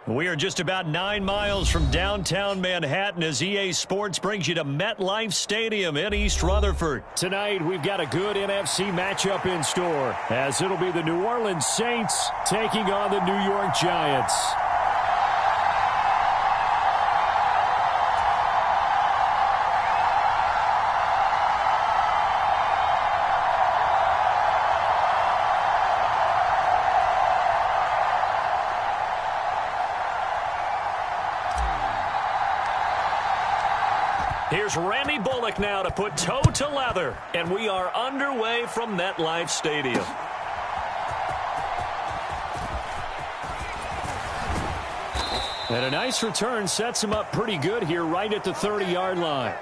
We are just about 9 miles from downtown Manhattan as EA Sports brings you to MetLife Stadium in East Rutherford. Tonight, we've got a good NFC matchup in store, as it'll be the New Orleans Saints taking on the New York Giants. Here's Randy Bullock now to put toe to leather, and we are underway from MetLife Stadium. And a nice return sets him up pretty good here right at the 30-yard line.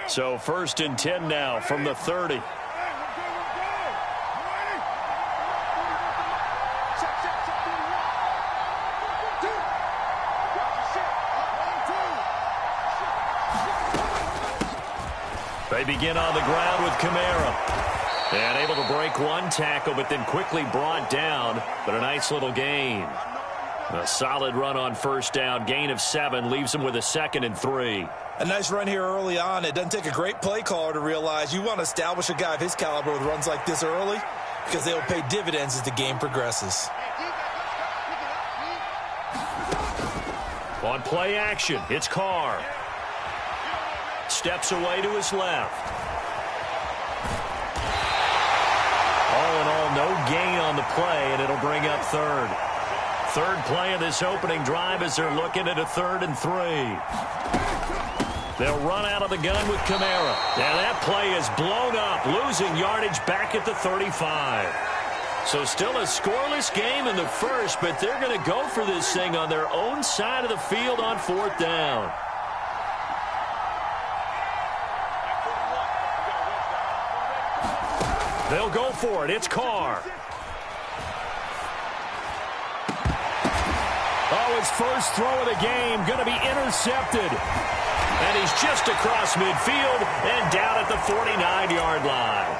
So 1st and 10 now from the 30. They begin on the ground with Kamara. And able to break one tackle, but then quickly brought down. But a nice little gain. A solid run on 1st down. Gain of 7 leaves him with a 2nd and 3. A nice run here early on. It doesn't take a great play caller to realize you want to establish a guy of his caliber with runs like this early because they'll pay dividends as the game progresses. On play action, it's Carr. Steps away to his left. All in all, no gain on the play, and it'll bring up 3rd. 3rd play of this opening drive as they're looking at a 3rd and 3. They'll run out of the gun with Kamara. Now that play is blown up, losing yardage back at the 35. So still a scoreless game in the first, but they're going to go for this thing on their own side of the field on 4th down. They'll go for it. It's Carr. Oh, his first throw of the game going to be intercepted. And he's just across midfield and down at the 49-yard line.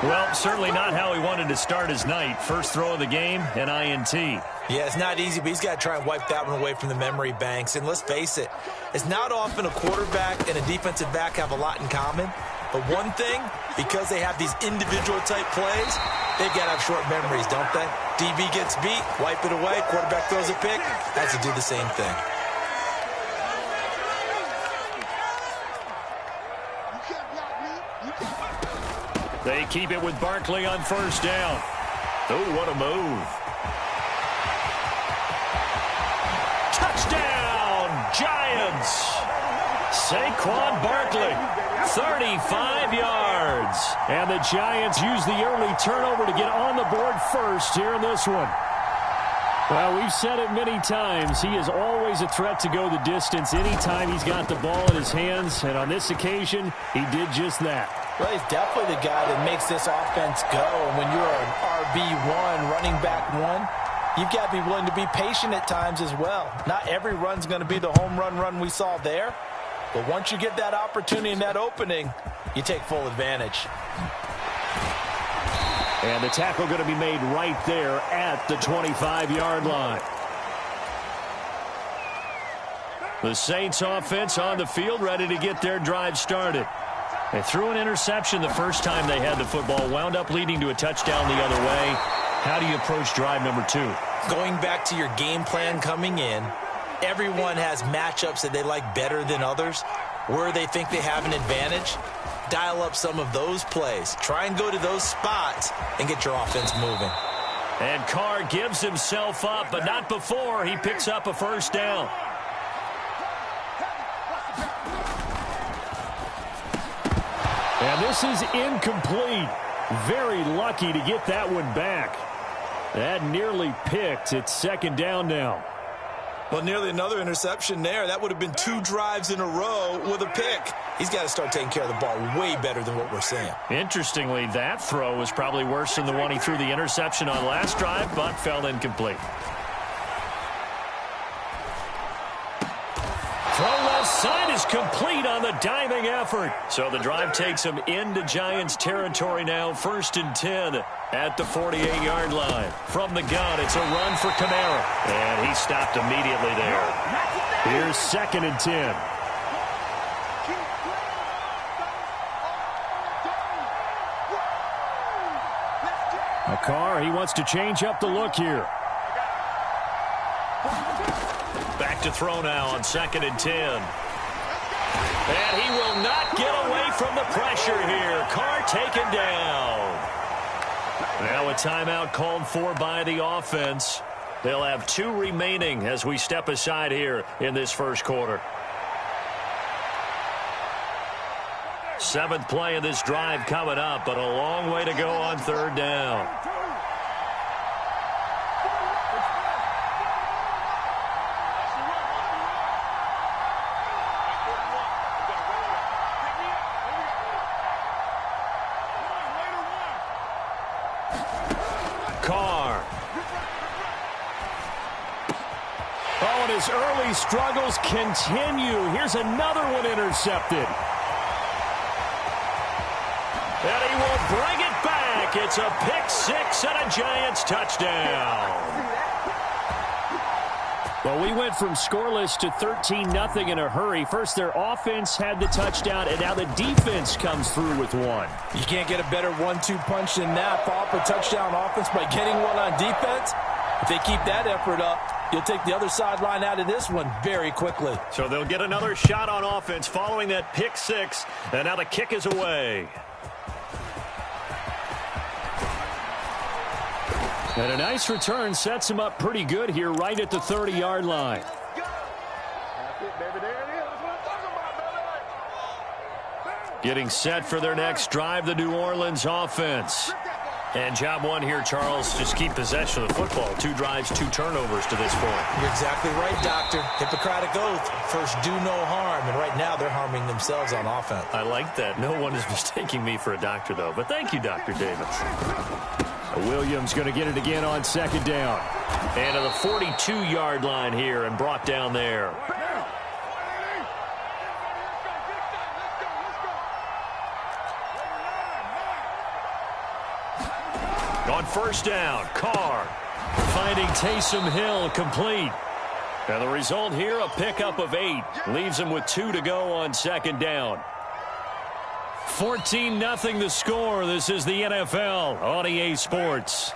Well, certainly not how he wanted to start his night. First throw of the game, an INT. Yeah, it's not easy, but he's got to try and wipe that one away from the memory banks. And let's face it, it's not often a quarterback and a defensive back have a lot in common. But one thing, because they have these individual type plays, they've got to have short memories, don't they? DB gets beat, wipe it away, quarterback throws a pick, has to do the same thing. They keep it with Barkley on 1st down. Oh, what a move. Touchdown, Giants. Saquon Barkley, 35 yards. And the Giants use the early turnover to get on the board first here in this one. Well, we've said it many times. He is always a threat to go the distance anytime he's got the ball in his hands. And on this occasion, he did just that. Well, he's definitely the guy that makes this offense go. And when you're an RB1, running back 1, you've got to be willing to be patient at times as well. Not every run's going to be the home run we saw there. But once you get that opportunity and that opening, you take full advantage. And the tackle going to be made right there at the 25-yard line. The Saints offense on the field, ready to get their drive started. They threw an interception the first time they had the football, wound up leading to a touchdown the other way. How do you approach drive number 2? Going back to your game plan coming in, everyone has matchups that they like better than others. Where they think they have an advantage, dial up some of those plays. Try and go to those spots and get your offense moving. And Carr gives himself up, but not before he picks up a first down. And this is incomplete. Very lucky to get that one back. That nearly picked. It's second down now. Well, nearly another interception there. That would have been 2 drives in a row with a pick. He's got to start taking care of the ball way better than what we're seeing. Interestingly, that throw was probably worse than the one he threw the interception on last drive, but fell incomplete. Throw left side is complete on the diving effort. So the drive takes him into Giants territory now. 1st and 10 at the 48-yard line. From the gun, it's a run for Kamara. And he stopped immediately there. Here's 2nd and 10. Carr, he wants to change up the look here. Back to throw now on 2nd and 10. And he will not get away from the pressure here. Carr taken down. Now a timeout called for by the offense. They'll have 2 remaining as we step aside here in this first quarter. 7th play of this drive coming up, but a long way to go on 3rd down. Carr. Oh, and his early struggles continue. Here's another one intercepted. And he will bring it back. It's a pick 6 and a Giants touchdown. Well, we went from scoreless to 13-0 in a hurry. First, their offense had the touchdown, and now the defense comes through with one. You can't get a better 1-2 punch than that. Follow up a touchdown offense by getting one on defense. If they keep that effort up, you'll take the other sideline out of this one very quickly. So they'll get another shot on offense following that pick 6, and now the kick is away. And a nice return sets him up pretty good here right at the 30-yard line. Getting set for their next drive, the New Orleans offense. And job 1 here, Charles, just keep possession of the football. 2 drives, 2 turnovers to this point. You're exactly right, Doctor. Hippocratic oath. First, do no harm. And right now, they're harming themselves on offense. I like that. No one is mistaking me for a doctor, though. But thank you, Dr. Davis. Williams going to get it again on 2nd down. And to the 42-yard line here and brought down there. On 1st down, Carr finding Taysom Hill complete. And the result here, a pickup of 8. Leaves him with 2 to go on 2nd down. 14-0 the score. This is the NFL on EA Sports.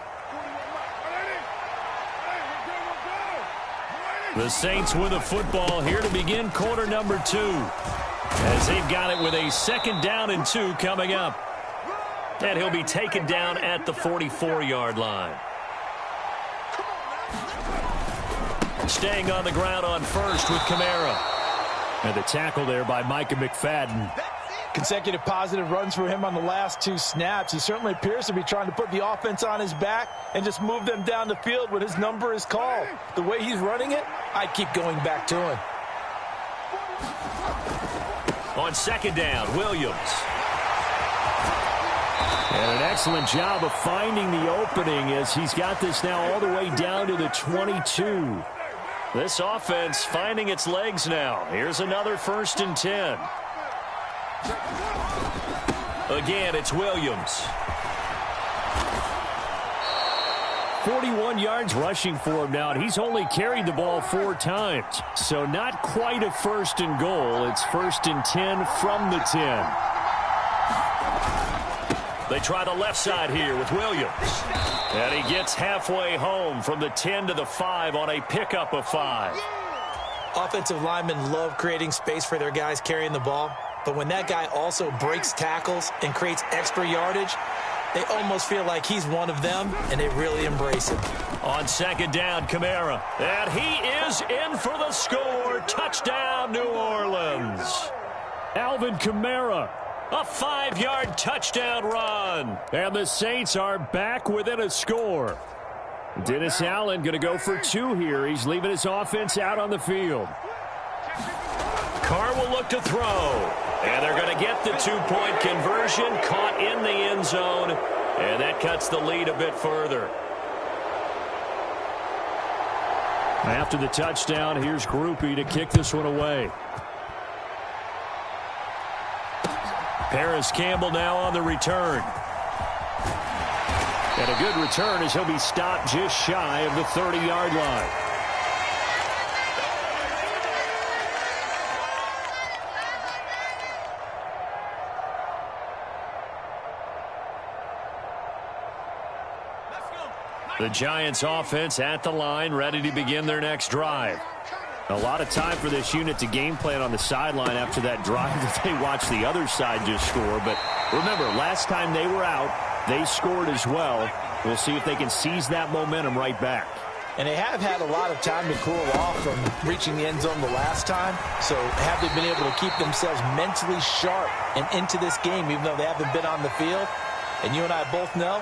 The Saints with the football here to begin quarter number 2. As they've got it with a 2nd down and 2 coming up. And he'll be taken down at the 44-yard line. Staying on the ground on 1st with Kamara. And the tackle there by Micah McFadden. Consecutive positive runs for him on the last 2 snaps. He certainly appears to be trying to put the offense on his back and just move them down the field when his number is called. The way he's running it, I keep going back to him. On 2nd down, Williams. And an excellent job of finding the opening as he's got this now all the way down to the 22. This offense finding its legs now. Here's another 1st and 10. Again, it's Williams. 41 yards rushing for him now, and he's only carried the ball 4 times. So not quite a 1st and goal. It's 1st and 10 from the 10. They try the left side here with Williams. And he gets halfway home from the 10 to the 5 on a pickup of 5. Offensive linemen love creating space for their guys carrying the ball. But when that guy also breaks tackles and creates extra yardage, they almost feel like he's one of them, and they really embrace him. On 2nd down, Kamara. And he is in for the score. Touchdown, New Orleans. Alvin Kamara. A 5-yard touchdown run. And the Saints are back within a score. Dennis Allen going to go for 2 here. He's leaving his offense out on the field. Carr will look to throw. And they're going to get the 2-point conversion, caught in the end zone. And that cuts the lead a bit further. After the touchdown, here's Groupie to kick this one away. Paris Campbell now on the return. And a good return as he'll be stopped just shy of the 30-yard line. The Giants offense at the line, ready to begin their next drive. A lot of time for this unit to game plan on the sideline after that drive that they watched the other side just score. But remember, last time they were out, they scored as well. We'll see if they can seize that momentum right back. And they have had a lot of time to cool off from reaching the end zone the last time. So have they been able to keep themselves mentally sharp and into this game, even though they haven't been on the field? And you and I both know,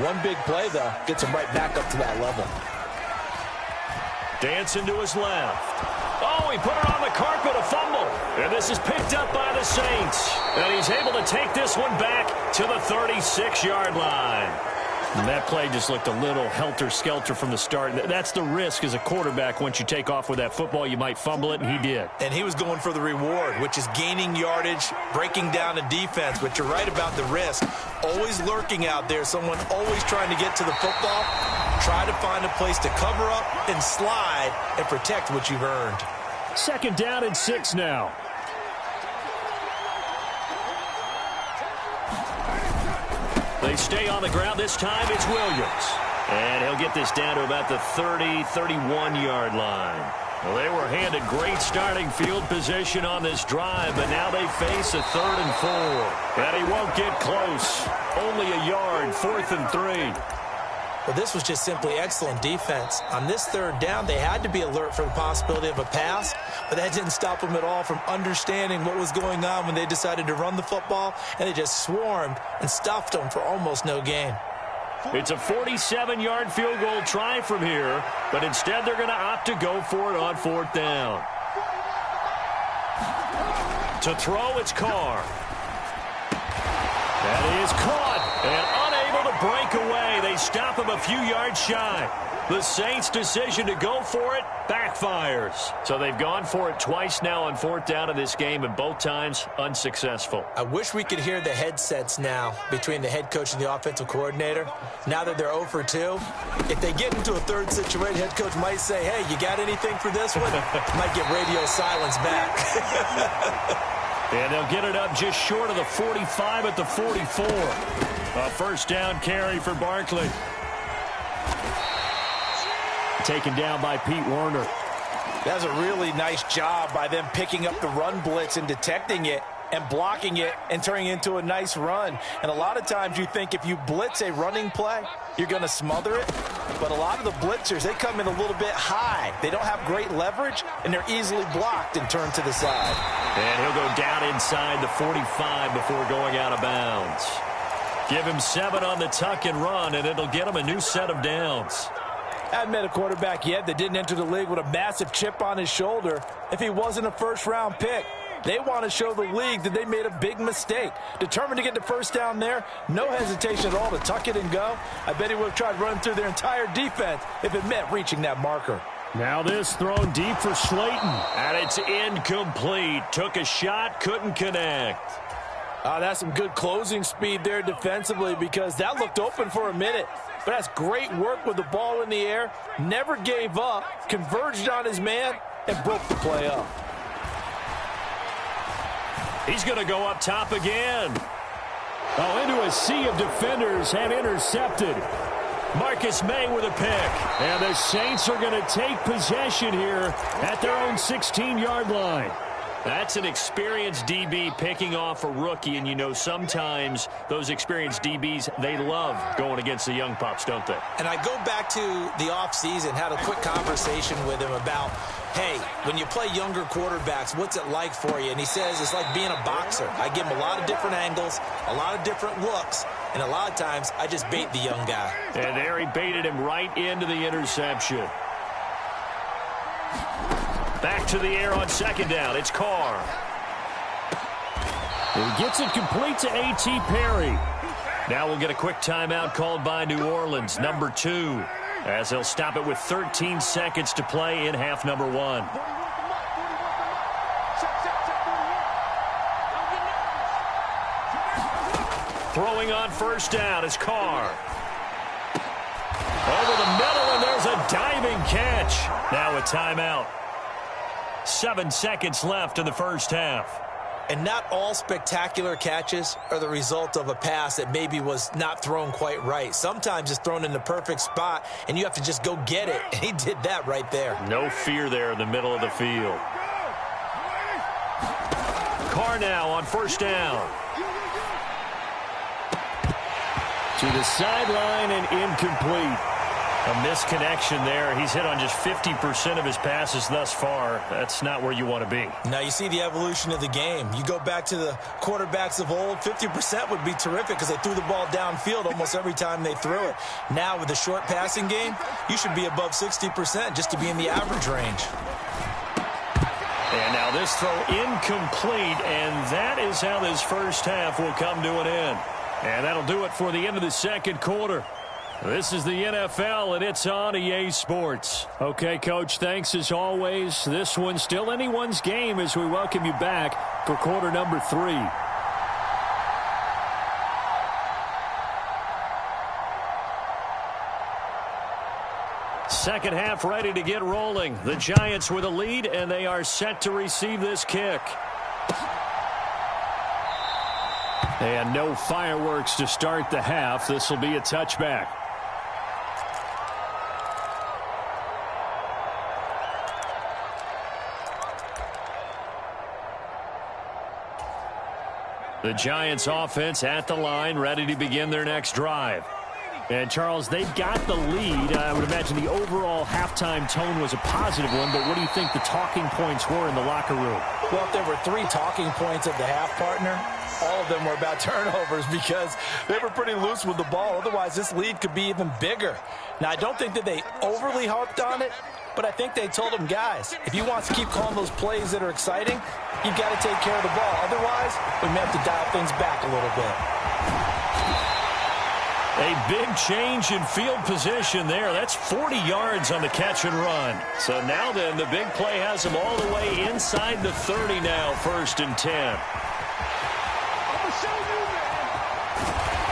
one big play, though, gets them right back up to that level. Dancing to his left. Oh, he put it on the carpet, a fumble. And this is picked up by the Saints. And he's able to take this one back to the 36-yard line. And that play just looked a little helter-skelter from the start. That's the risk as a quarterback. Once you take off with that football, you might fumble it, and he did. And he was going for the reward, which is gaining yardage, breaking down a defense. But you're right about the risk. Always lurking out there, someone always trying to get to the football. Try to find a place to cover up and slide and protect what you've earned. 2nd down and 6 now. They stay on the ground. This time it's Williams. And he'll get this down to about the 30, 31-yard line. Well, they were handed great starting field position on this drive, but now they face a 3rd and 4. And he won't get close. Only a yard, 4th and 3. Well, this was just simply excellent defense. On this 3rd down, they had to be alert for the possibility of a pass, but that didn't stop them at all from understanding what was going on when they decided to run the football, and they just swarmed and stuffed them for almost no gain. It's a 47-yard field goal try from here, but instead they're going to opt to go for it on 4th down. To throw, it's Carr. That is caught and unable to break away. They stop him a few yards shy. The Saints' decision to go for it backfires. So they've gone for it twice now on 4th down in this game, and both times unsuccessful. I wish we could hear the headsets now between the head coach and the offensive coordinator. Now that they're 0 for 2, if they get into a 3rd situation, head coach might say, hey, you got anything for this one? Might get radio silence back. And they'll get it up just short of the 45 at the 44. A 1st down carry for Barkley. Taken down by Pete Werner. That's a really nice job by them picking up the run blitz and detecting it and blocking it and turning it into a nice run. And a lot of times you think if you blitz a running play, you're going to smother it. But a lot of the blitzers, they come in a little bit high. They don't have great leverage, and they're easily blocked and turned to the side. And he'll go down inside the 45 before going out of bounds. Give him 7 on the tuck and run, and it'll get him a new set of downs. I haven't met a quarterback yet that didn't enter the league with a massive chip on his shoulder if he wasn't a 1st-round pick. They want to show the league that they made a big mistake. Determined to get the 1st down there, no hesitation at all to tuck it and go. I bet he would have tried running through their entire defense if it meant reaching that marker. Now this thrown deep for Slayton. And it's incomplete. Took a shot, couldn't connect. That's some good closing speed there defensively because that looked open for a minute. but that's great work with the ball in the air, never gave up, converged on his man, and broke the play up. He's going to go up top again. Oh, into a sea of defenders and intercepted. Marcus May with a pick. And the Saints are going to take possession here at their own 16-yard line. That's an experienced DB picking off a rookie, and you know sometimes those experienced DBs, they love going against the young pups, don't they? And I go back to the offseason, had a quick conversation with him about, hey, when you play younger quarterbacks, what's it like for you? And he says it's like being a boxer. I give him a lot of different angles, a lot of different looks, and a lot of times I just bait the young guy. And there he baited him right into the interception. Back to the air on second down. It's Carr. He gets it complete to A.T. Perry. Now we'll get a quick timeout called by New Orleans, number 2, as they'll stop it with 13 seconds to play in half number 1. Throwing on first down is Carr. Over the middle, and there's a diving catch. Now a timeout. 7 seconds left in the first half. And not all spectacular catches are the result of a pass that maybe was not thrown quite right. Sometimes it's thrown in the perfect spot, and you have to just go get it. And he did that right there. No fear there in the middle of the field. Carr now on first down. To the sideline and incomplete. A misconnection there. He's hit on just 50% of his passes thus far. That's not where you want to be. Now you see the evolution of the game. You go back to the quarterbacks of old, 50% would be terrific because they threw the ball downfield almost every time they threw it. Now with the short passing game, you should be above 60% just to be in the average range. And now this throw incomplete, and that is how this first half will come to an end. And that'll do it for the end of the second quarter. This is the NFL, and it's on EA Sports. Okay, Coach, thanks as always. This one's still anyone's game as we welcome you back for quarter number 3. Second half ready to get rolling. The Giants with a lead, and they are set to receive this kick. And no fireworks to start the half. This will be a touchback. The Giants offense at the line, ready to begin their next drive. And, Charles, they've got the lead. I would imagine the overall halftime tone was a positive one, but what do you think the talking points were in the locker room? Well, if there were 3 talking points of the half, partner, all of them were about turnovers because they were pretty loose with the ball. Otherwise, this lead could be even bigger. Now, I don't think that they overly harped on it, but I think they told them, guys, if you want to keep calling those plays that are exciting, you've got to take care of the ball. Otherwise, we may have to dial things back a little bit. A big change in field position there. That's 40 yards on the catch and run. So now then, the big play has them all the way inside the 30 now, 1st and 10.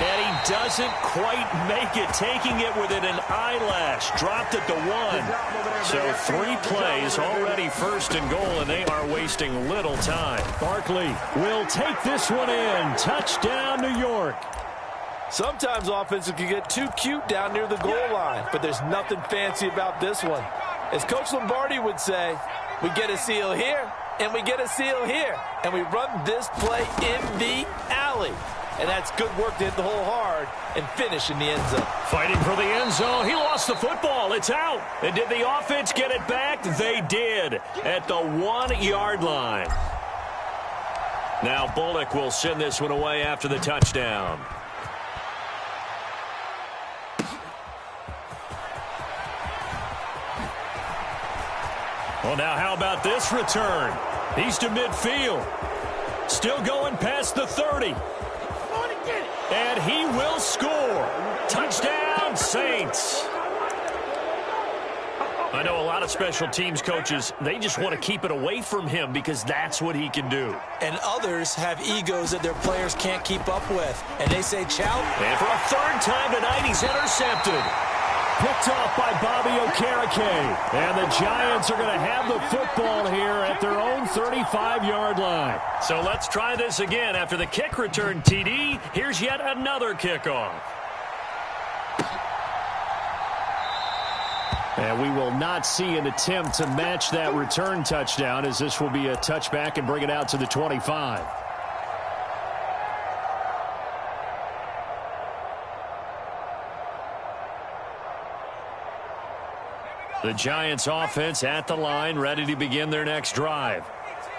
And he doesn't quite make it, taking it within an eyelash. Dropped it to 1. So 3 plays, already 1st and goal, and they are wasting little time. Barkley will take this one in. Touchdown, New York. Sometimes offenses can get too cute down near the goal line, but there's nothing fancy about this one. As Coach Lombardi would say, we get a seal here, and we get a seal here, and we run this play in the alley. And that's good work to hit the hole hard and finish in the end zone. Fighting for the end zone. He lost the football. It's out. And did the offense get it back? They did at the 1-yard line. Now Bullock will send this one away after the touchdown. Well, now how about this return? He's to midfield. Still going past the 30. And he will score. Touchdown, Saints. I know a lot of special teams coaches, they just want to keep it away from him because that's what he can do. And others have egos that their players can't keep up with. And they say, chow. And for a third time tonight, he's intercepted. Picked off by Bobby Okereke. And the Giants are going to have the football here at their own 35-yard line. So let's try this again. After the kick return TD, here's yet another kickoff. And we will not see an attempt to match that return touchdown, as this will be a touchback and bring it out to the 25. The Giants offense at the line, ready to begin their next drive.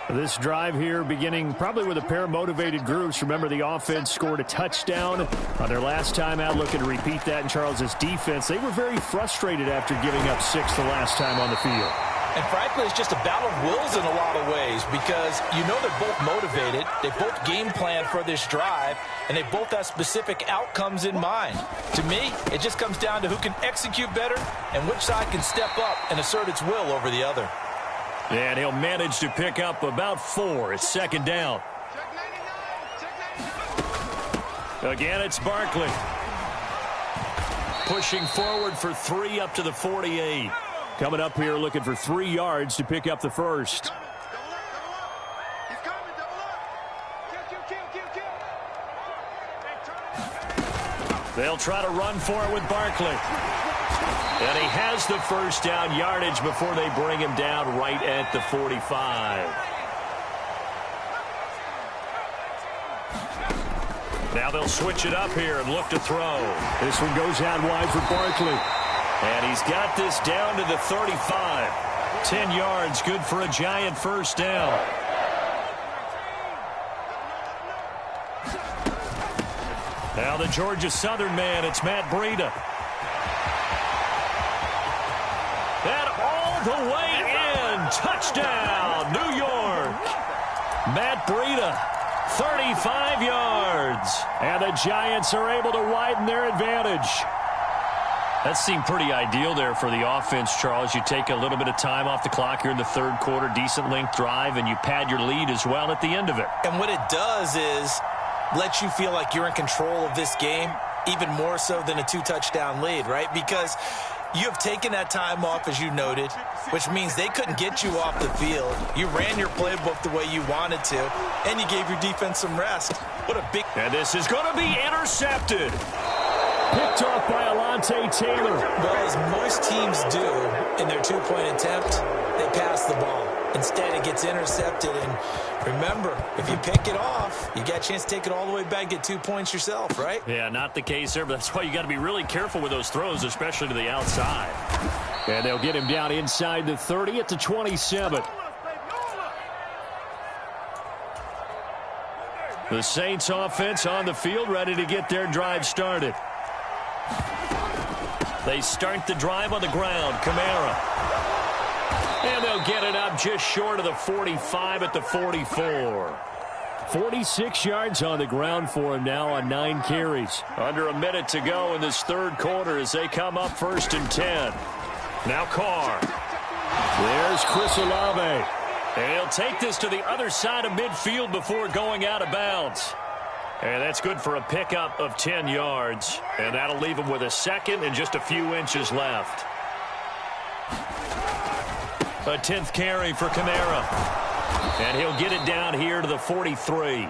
This drive here beginning probably with a pair of motivated groups. Remember, the offense scored a touchdown on their last time out, looking to repeat that in Charles's defense. They were very frustrated after giving up 6 the last time on the field. And frankly, it's just a battle of wills in a lot of ways because you know they're both motivated. They both game plan for this drive, and they both have specific outcomes in mind. To me, it just comes down to who can execute better and which side can step up and assert its will over the other. And he'll manage to pick up about 4. It's second down. Again, it's Barkley. Pushing forward for 3 up to the 48. Coming up here looking for 3 yards to pick up the first. They'll try to run for it with Barkley. And he has the first down yardage before they bring him down right at the 45. Now they'll switch it up here and look to throw. This one goes out wide for Barkley. And he's got this down to the 35. 10 yards, good for a Giant first down. Now the Georgia Southern man, it's Matt Breida. And all the way in. Touchdown, New York. Matt Breida, 35 yards. And the Giants are able to widen their advantage. That seemed pretty ideal there for the offense, Charles. You take a little bit of time off the clock here in the third quarter, decent length drive, and you pad your lead as well at the end of it. And what it does is let you feel like you're in control of this game, even more so than a 2-touchdown lead, right? Because you have taken that time off, as you noted, which means they couldn't get you off the field. You ran your playbook the way you wanted to, and you gave your defense some rest. What a big... And this is going to be intercepted. Picked off by Alontae Taylor. Well, as most teams do in their 2-point attempt, they pass the ball. Instead, it gets intercepted. And remember, if you pick it off, you got a chance to take it all the way back, get 2 points yourself, right? Yeah, not the case there, but that's why you got to be really careful with those throws, especially to the outside. And they'll get him down inside the 30 at the 27. The Saints offense on the field, ready to get their drive started. They start the drive on the ground. Kamara. And they'll get it up just short of the 45 at the 44. 46 yards on the ground for him now on 9 carries. Under a minute to go in this third quarter as they come up 1st and 10. Now Carr. There's Chris Olave. And he'll take this to the other side of midfield before going out of bounds. And that's good for a pickup of 10 yards. And that'll leave him with a second and just a few inches left. A 10th carry for Kamara. And he'll get it down here to the 43.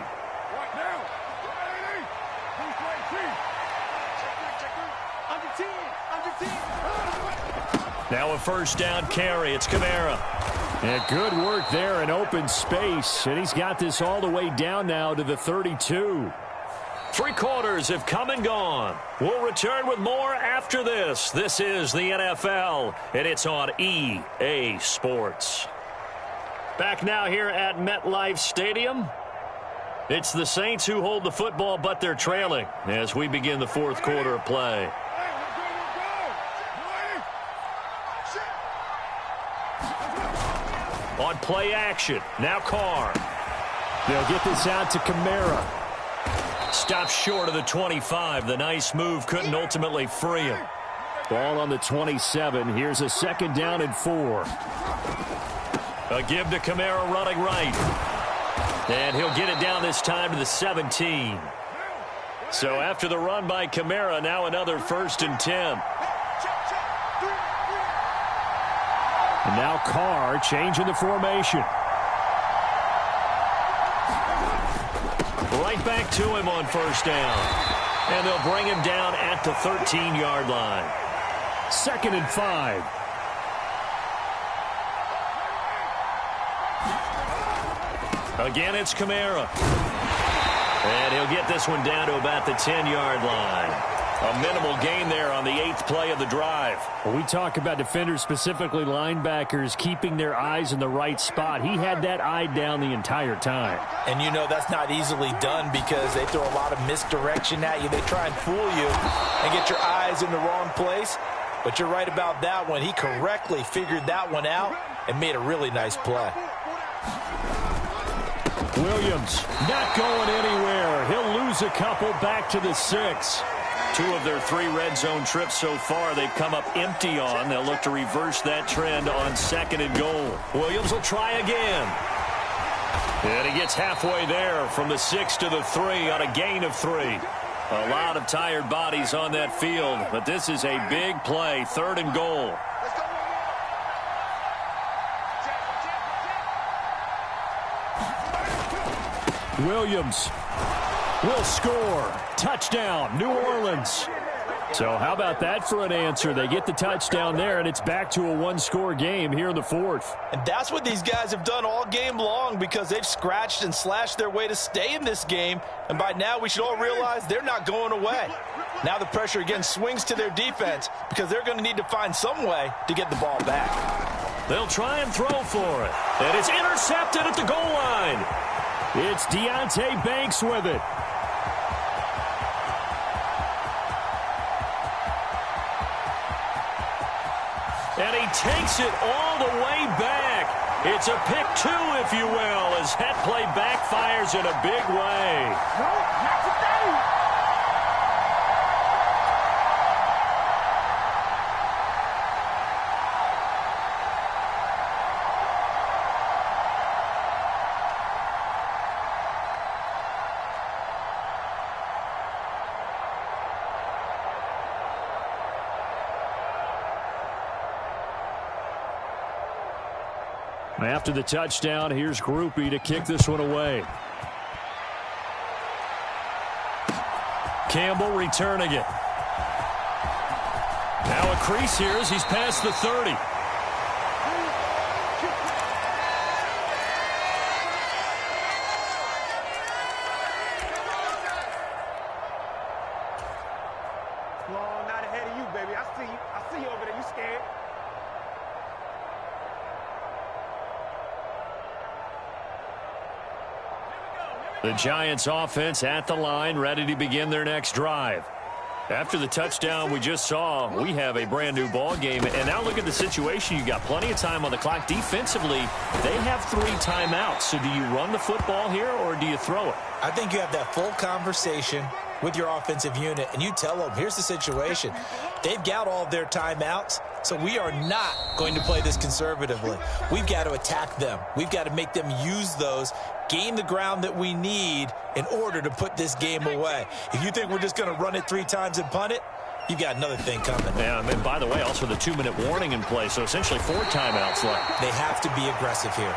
Now a first down carry. It's Kamara. And good work there in open space. And he's got this all the way down now to the 32. 3 quarters have come and gone. We'll return with more after this. This is the NFL, and it's on EA Sports. Back now here at MetLife Stadium. It's the Saints who hold the football, but they're trailing as we begin the fourth quarter of play. On play action, now Carr. They'll get this out to Kamara. Stops short of the 25. The nice move couldn't ultimately free him. Ball on the 27. Here's a 2nd down and 4. A give to Kamara running right. And he'll get it down this time to the 17. So after the run by Kamara, now another 1st and 10. And now Carr changing the formation. Right back to him on 1st down. And they'll bring him down at the 13-yard line. 2nd and 5. Again, it's Kamara. And he'll get this one down to about the 10-yard line. A minimal gain there on the 8th play of the drive. When we talk about defenders, specifically linebackers, keeping their eyes in the right spot, he had that eye down the entire time. And you know that's not easily done because they throw a lot of misdirection at you. They try and fool you and get your eyes in the wrong place. But you're right about that one. He correctly figured that one out and made a really nice play. Williams not going anywhere. He'll lose a couple back to the 6. 2 of their 3 red zone trips so far they've come up empty on. They'll look to reverse that trend on 2nd and goal. Williams will try again. And he gets halfway there from the 6 to the 3 on a gain of 3. A lot of tired bodies on that field, but this is a big play, 3rd and goal. Williams will score. Touchdown, New Orleans. So how about that for an answer? They get the touchdown there, and it's back to a 1-score game here in the 4th. And that's what these guys have done all game long because they've scratched and slashed their way to stay in this game. And by now, we should all realize they're not going away. Now the pressure again swings to their defense because they're going to need to find some way to get the ball back. They'll try and throw for it. And it's intercepted at the goal line. It's Deonte Banks with it. And he takes it all the way back. It's a pick 2, if you will, as that play backfires in a big way. No, not today. After the touchdown, here's Groupie to kick this one away. Campbell returning it. Now a crease here as he's past the 30. Long not ahead of you, baby. I see you. I see you over there. You scared? The Giants offense at the line, ready to begin their next drive. After the touchdown we just saw, we have a brand new ball game. And now look at the situation. You got plenty of time on the clock. Defensively, they have 3 timeouts. So do you run the football here or do you throw it? I think you have that full conversation with your offensive unit, and you tell them, here's the situation. They've got all of their timeouts, so we are not going to play this conservatively. We've got to attack them. We've got to make them use those, gain the ground that we need in order to put this game away. If you think we're just going to run it 3 times and punt it, you've got another thing coming. Yeah, and by the way, also the 2-minute warning in play, so essentially 4 timeouts left. They have to be aggressive here.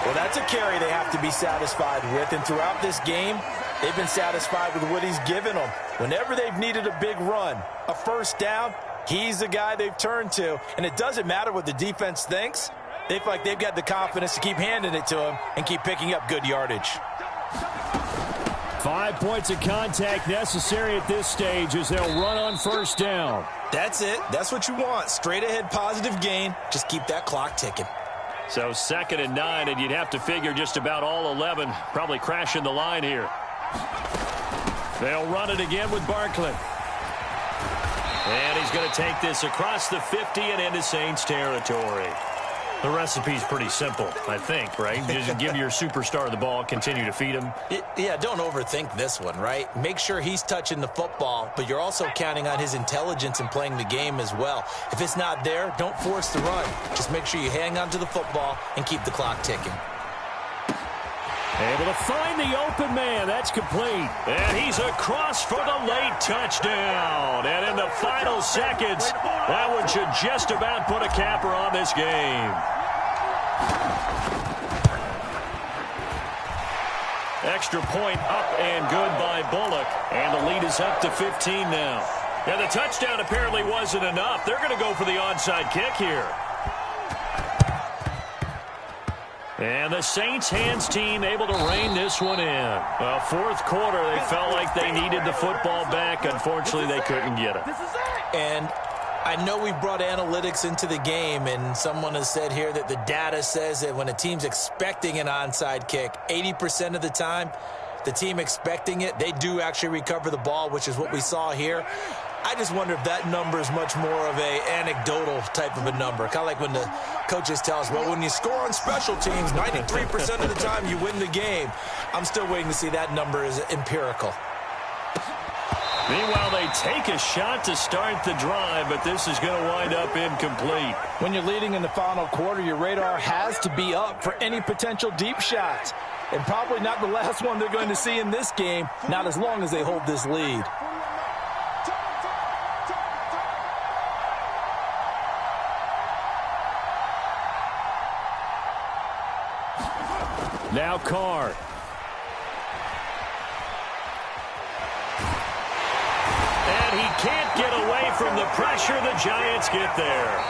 Well, that's a carry they have to be satisfied with, and throughout this game, they've been satisfied with what he's given them. Whenever they've needed a big run, a 1st down, he's the guy they've turned to. And it doesn't matter what the defense thinks. They feel like they've got the confidence to keep handing it to him and keep picking up good yardage. 5 points of contact necessary at this stage as they'll run on 1st down. That's it. That's what you want. Straight ahead positive gain. Just keep that clock ticking. So 2nd and 9, and you'd have to figure just about all 11 probably crashing the line here. They'll run it again with Barkley. And he's going to take this across the 50 and into Saints territory. The recipe's pretty simple, I think, right? Just give your superstar the ball, continue to feed him. Yeah, don't overthink this one, right? Make sure he's touching the football, but you're also counting on his intelligence in playing the game as well. If it's not there, don't force the run. Just make sure you hang on to the football and keep the clock ticking. Able to find the open man. That's complete. And he's across for the late touchdown. And in the final seconds, that one should just about put a capper on this game. Extra point up and good by Bullock. And the lead is up to 15 now. Now, the touchdown apparently wasn't enough. They're going to go for the onside kick here. And the Saints hands team able to rein this one in. Well, fourth quarter, they felt like they needed the football back. Unfortunately, they couldn't get it. And I know we brought analytics into the game, and someone has said here that the data says that when a team's expecting an onside kick, 80% of the time, the team expecting it, they do actually recover the ball, which is what we saw here. I just wonder if that number is much more of a anecdotal type of a number. Kind of like when the coaches tell us, well, when you score on special teams, 93% of the time you win the game. I'm still waiting to see that number is empirical. Meanwhile, they take a shot to start the drive, but this is going to wind up incomplete. When you're leading in the final quarter, your radar has to be up for any potential deep shots. And probably not the last one they're going to see in this game, not as long as they hold this lead. Now Carr. And he can't get away from the pressure. The Giants get there.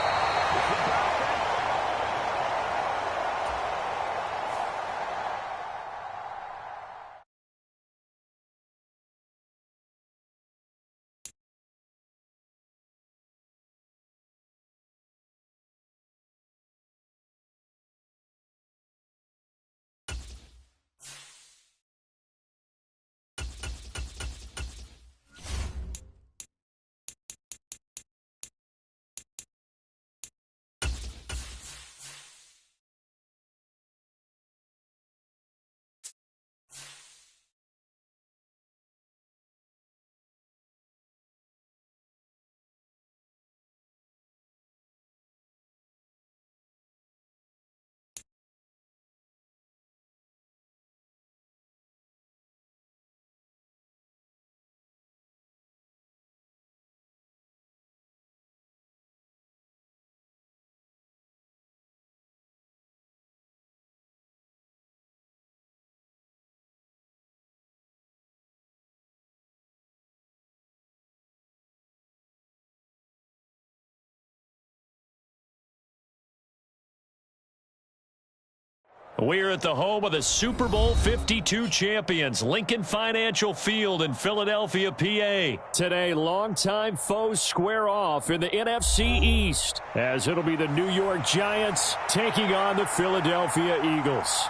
We're at the home of the Super Bowl 52 champions, Lincoln Financial Field in Philadelphia, PA. Today, longtime foes square off in the NFC East, as it'll be the New York Giants taking on the Philadelphia Eagles.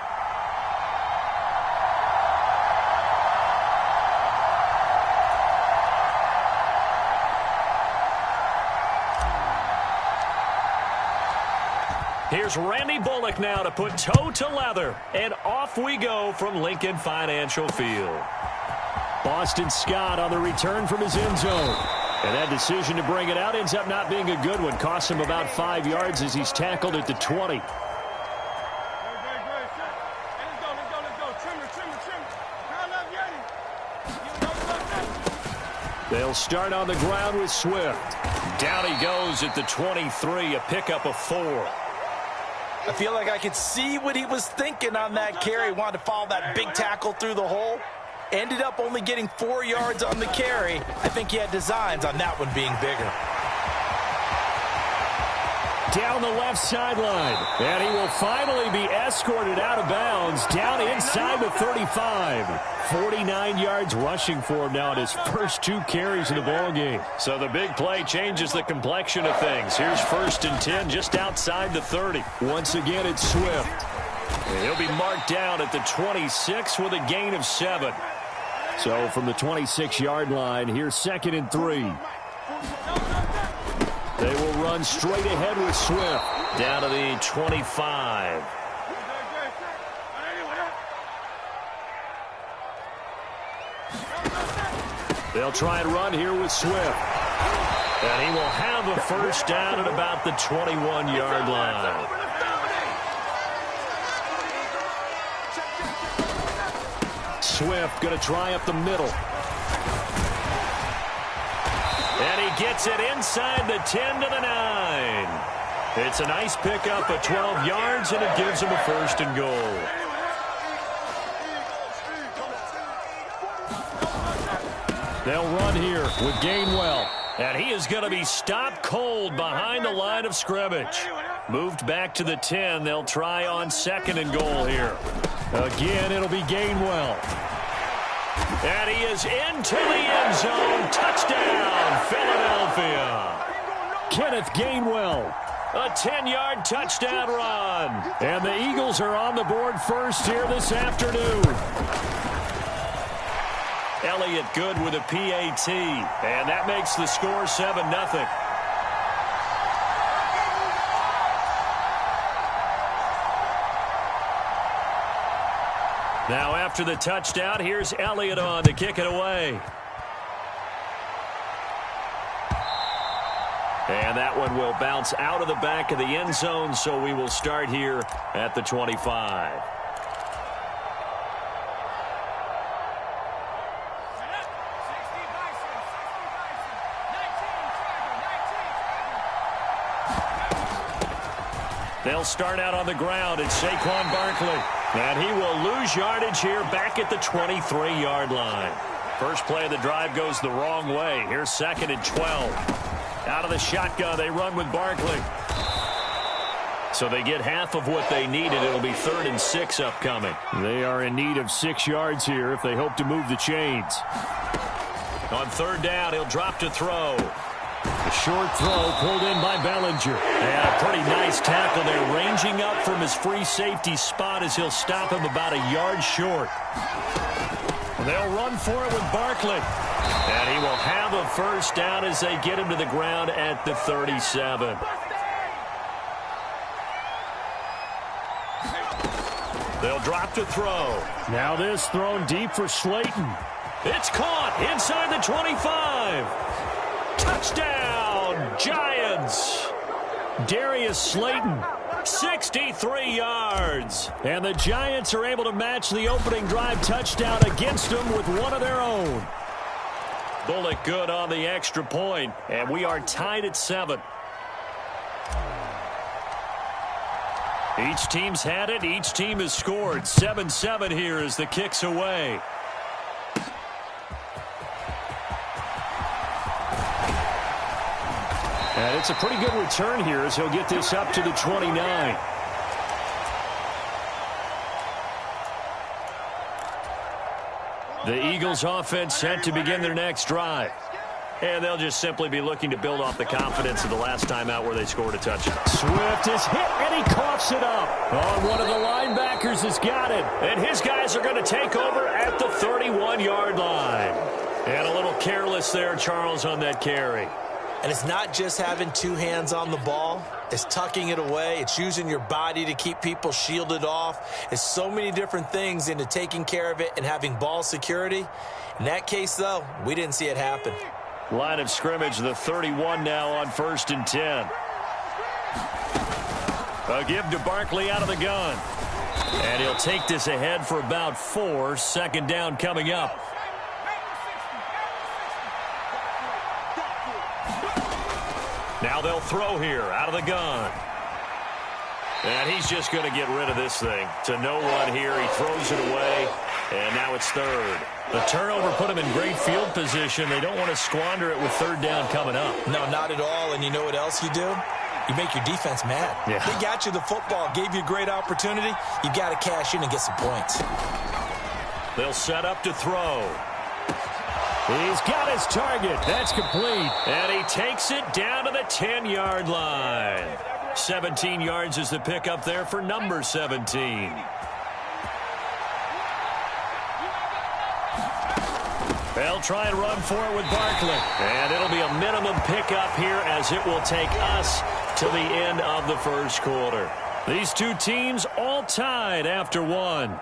Here's Randy Bullock now to put toe to leather. And off we go from Lincoln Financial Field. Boston Scott on the return from his end zone. And that decision to bring it out ends up not being a good one. Costs him about 5 yards as he's tackled at the 20. They'll start on the ground with Swift. Down he goes at the 23, a pickup of 4. I feel like I could see what he was thinking on that carry. Wanted to follow that big tackle through the hole. Ended up only getting 4 yards on the carry. I think he had designs on that one being bigger. Down the left sideline. And he will finally be escorted out of bounds down inside the 35. 49 yards rushing for him now in his first 2 carries of the ballgame. So the big play changes the complexion of things. Here's 1st and 10 just outside the 30. Once again, it's Swift. And he'll be marked down at the 26 with a gain of 7. So from the 26-yard line, here's 2nd and 3. They will run straight ahead with Swift. Down to the 25. They'll try and run here with Swift. And he will have a first down at about the 21-yard line. Swift going to try up the middle. And he gets it inside the 10 to the 9. It's a nice pickup of 12 yards, and it gives him a first and goal. They'll run here with Gainwell. And he is going to be stopped cold behind the line of scrimmage. Moved back to the 10. They'll try on second and goal here. Again, it'll be Gainwell. And he is into the end zone. Touchdown, Philadelphia. Kenneth Gainwell. A 10-yard touchdown run. And the Eagles are on the board first here this afternoon. Elliott good with a PAT. And that makes the score 7-0. Now after the touchdown, here's Elliott on to kick it away. And that one will bounce out of the back of the end zone, so we will start here at the 25. They'll start out on the ground. It's Saquon Barkley. And he will lose yardage here back at the 23-yard line. First play of the drive goes the wrong way. Here's 2nd and 12. Out of the shotgun, they run with Barkley. So they get half of what they needed. It'll be 3rd and 6 upcoming. They are in need of 6 yards here if they hope to move the chains. On 3rd down, he'll drop to throw. A short throw pulled in by Bellinger. And a pretty nice tackle there, ranging up from his free safety spot as he'll stop him about a yard short. They'll run for it with Barkley. And he will have a first down as they get him to the ground at the 37. They'll drop to throw. Now this thrown deep for Slayton. It's caught inside the 25. Touchdown, Giants. Darius Slayton, 63 yards. And the Giants are able to match the opening drive touchdown against them with one of their own. Bullock good on the extra point, and we are tied at 7. Each team's had it. Each team has scored. 7-7 here as the kick's away. And it's a pretty good return here as he'll get this up to the 29. The Eagles offense set to begin their next drive. And they'll just simply be looking to build off the confidence of the last time out where they scored a touchdown. Swift is hit, and he coughs it up. Oh, one of the linebackers has got it. And his guys are going to take over at the 31-yard line. And a little careless there, Charles, on that carry. And it's not just having two hands on the ball. It's tucking it away. It's using your body to keep people shielded off. It's so many different things into taking care of it and having ball security. In that case, though, we didn't see it happen. Line of scrimmage, the 31 now on 1st and 10. A give to Barkley out of the gun. And he'll take this ahead for about 4. 2nd down coming up. Now they'll throw here out of the gun. And he's just going to get rid of this thing. To no one here. He throws it away. And now it's 3rd. The turnover put him in great field position. They don't want to squander it with 3rd down coming up. No, not at all. And you know what else you do? You make your defense mad. Yeah. They got you the football, gave you a great opportunity. You got to cash in and get some points. They'll set up to throw. He's got his target. That's complete. And he takes it down to the 10-yard line. 17 yards is the pickup there for number 17. They'll try and run for it with Barkley. And it'll be a minimum pickup here as it will take us to the end of the first quarter. These two teams all tied after one.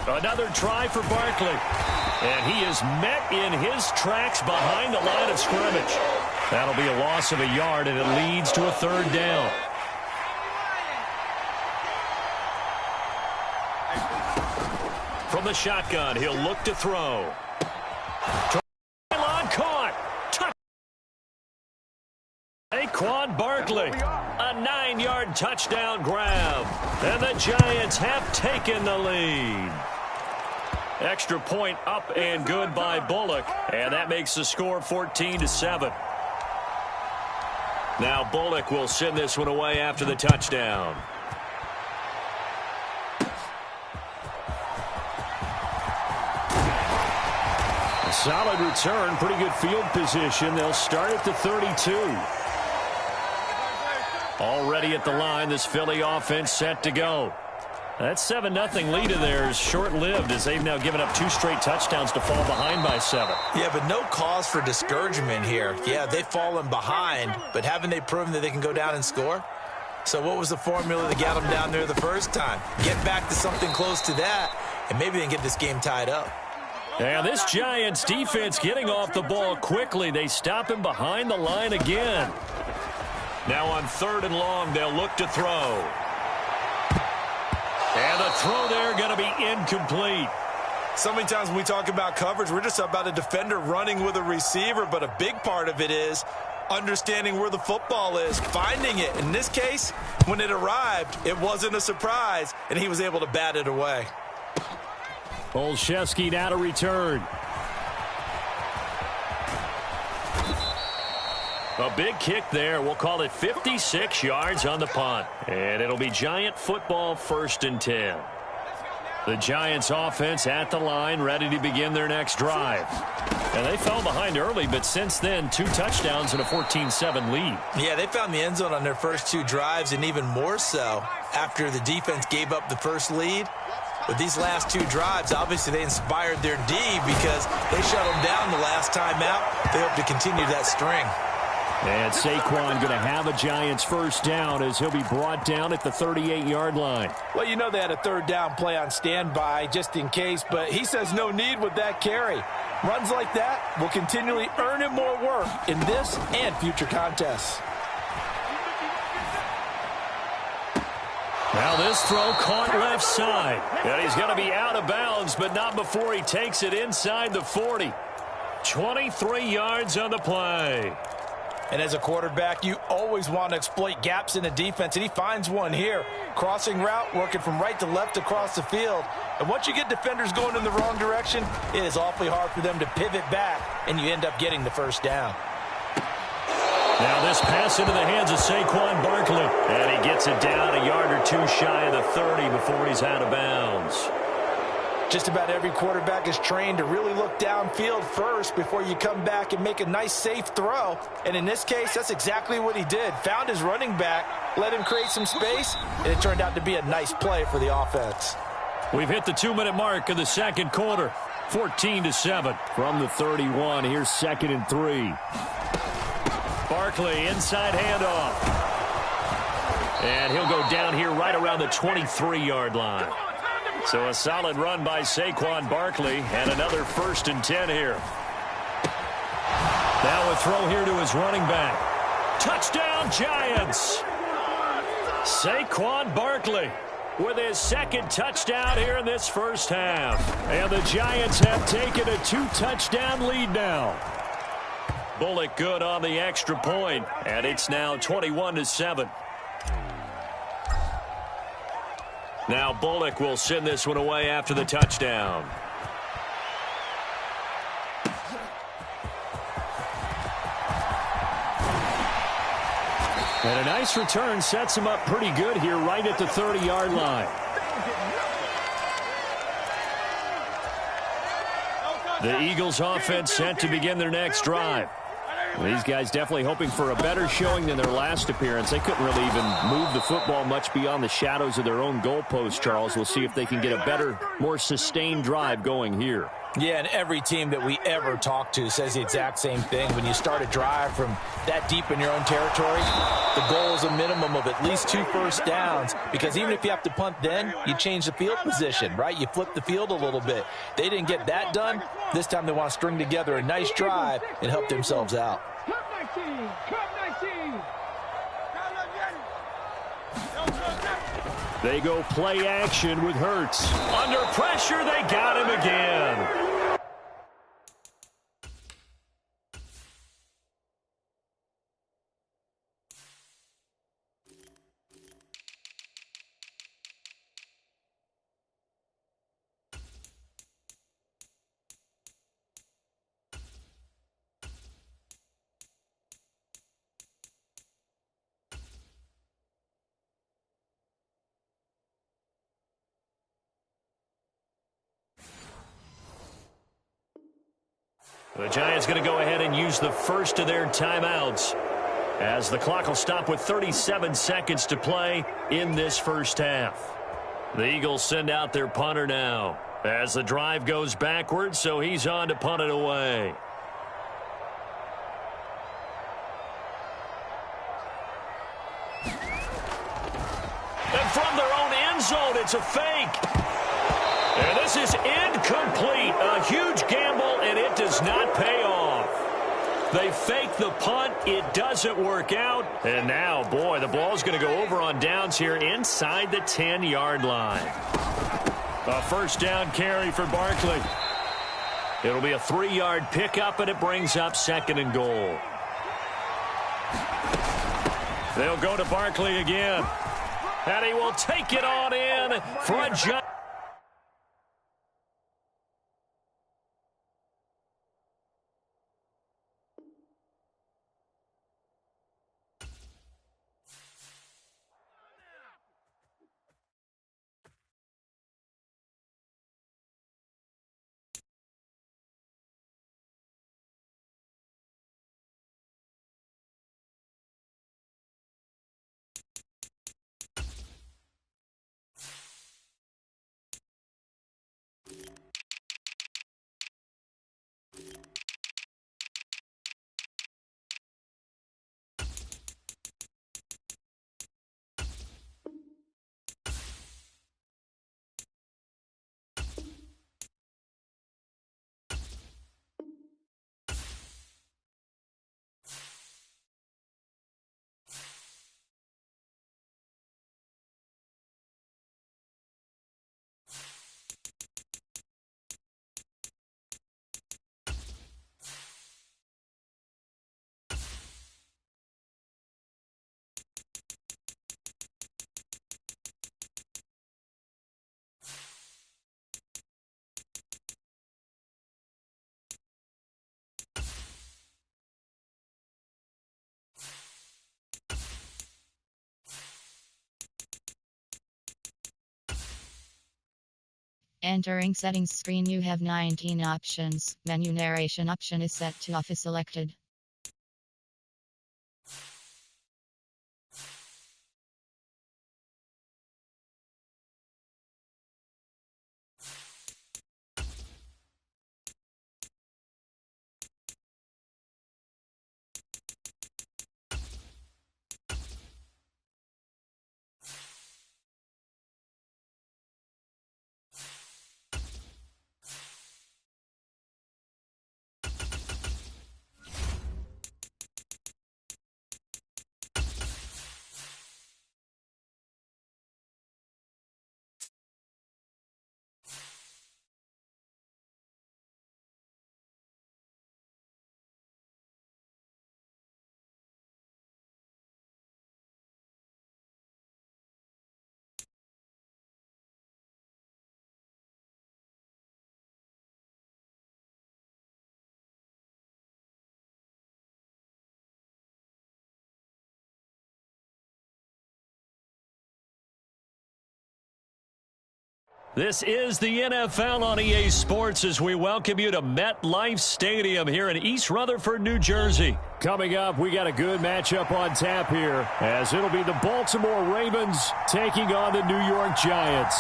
Another try for Barkley. And he is met in his tracks behind the line of scrimmage. That'll be a loss of a yard, and it leads to a third down. From the shotgun, he'll look to throw. Caught. Saquon Barkley. A 9-yard touchdown grab. And the Giants have taken the lead. Extra point up and good by Bullock. And that makes the score 14-7. Now Bullock will send this one away after the touchdown. A solid return, pretty good field position. They'll start at the 32. Already at the line, this Philly offense set to go. That 7-0 lead of theirs short-lived as they've now given up 2 straight touchdowns to fall behind by 7. Yeah, but no cause for discouragement here. Yeah, they've fallen behind, but haven't they proven that they can go down and score? So what was the formula that got them down there the first time? Get back to something close to that, and maybe they can get this game tied up. And this Giants defense getting off the ball quickly. They stop him behind the line again. Now on 3rd and long, they'll look to throw. And the throw there going to be incomplete. So many times when we talk about coverage, we're just about a defender running with a receiver, but a big part of it is understanding where the football is, finding it. In this case, when it arrived, it wasn't a surprise, and he was able to bat it away. Olszewski now to return. A big kick there. We'll call it 56 yards on the punt. And it'll be Giant football 1st and 10. The Giants offense at the line, ready to begin their next drive. And they fell behind early, but since then, 2 touchdowns and a 14-7 lead. Yeah, they found the end zone on their first 2 drives, and even more so after the defense gave up the first lead. With these last 2 drives, obviously they inspired their D because they shut them down the last time out. They hope to continue that string. And Saquon going to have a Giants first down as he'll be brought down at the 38-yard line. Well, you know they had a 3rd down play on standby just in case, but he says no need with that carry. Runs like that will continually earn him more work in this and future contests. Now this throw caught left side. And he's going to be out of bounds, but not before he takes it inside the 40. 23 yards on the play. And as a quarterback, you always want to exploit gaps in the defense, and he finds one here. Crossing route, working from right to left across the field. And once you get defenders going in the wrong direction, it is awfully hard for them to pivot back, and you end up getting the first down. Now this pass into the hands of Saquon Barkley. And he gets it down a yard or 2 shy of the 30 before he's out of bounds. Just about every quarterback is trained to really look downfield first before you come back and make a nice, safe throw. And in this case, that's exactly what he did. Found his running back, let him create some space, and it turned out to be a nice play for the offense. We've hit the 2-minute mark of the second quarter. 14-7 from the 31. Here's 2nd and 3. Barkley, inside handoff. And he'll go down here right around the 23-yard line. So a solid run by Saquon Barkley and another 1st and 10 here. Now a throw here to his running back. Touchdown Giants! Saquon Barkley with his 2nd touchdown here in this first half. And the Giants have taken a 2-touchdown lead now. Bullock good on the extra point, and it's now 21-7. Now Bullock will send this one away after the touchdown. And a nice return sets him up pretty good here right at the 30-yard line. The Eagles offense set to begin their next drive. These guys definitely hoping for a better showing than their last appearance. They couldn't really even move the football much beyond the shadows of their own goalpost, Charles. We'll see if they can get a better, more sustained drive going here. Yeah, and every team that we ever talk to says the exact same thing. When you start a drive from that deep in your own territory, the goal is a minimum of at least 2 first downs, because even if you have to punt then, you change the field position, right? You flip the field a little bit. They didn't get that done. This time they want to string together a nice drive and help themselves out. They go play action with Hurts. Under pressure, they got him again. The Giants going to go ahead and use the first of their timeouts, as the clock will stop with 37 seconds to play in this first half. The Eagles send out their punter now as the drive goes backwards, so he's on to punt it away. And from their own end zone, it's a fake. And this is incomplete. A huge gamble, and it does not pay off. They fake the punt. It doesn't work out. And now, boy, the ball's going to go over on downs here inside the 10-yard line. A first down carry for Barkley. It'll be a 3-yard pickup, and it brings up 2nd and goal. They'll go to Barkley again. And he will take it on in for a giant. Entering settings screen, you have 19 options. Menu narration option is set to off is selected. This is the NFL on EA Sports as we welcome you to MetLife Stadium here in East Rutherford, New Jersey. Coming up, we got a good matchup on tap here as it'll be the Baltimore Ravens taking on the New York Giants.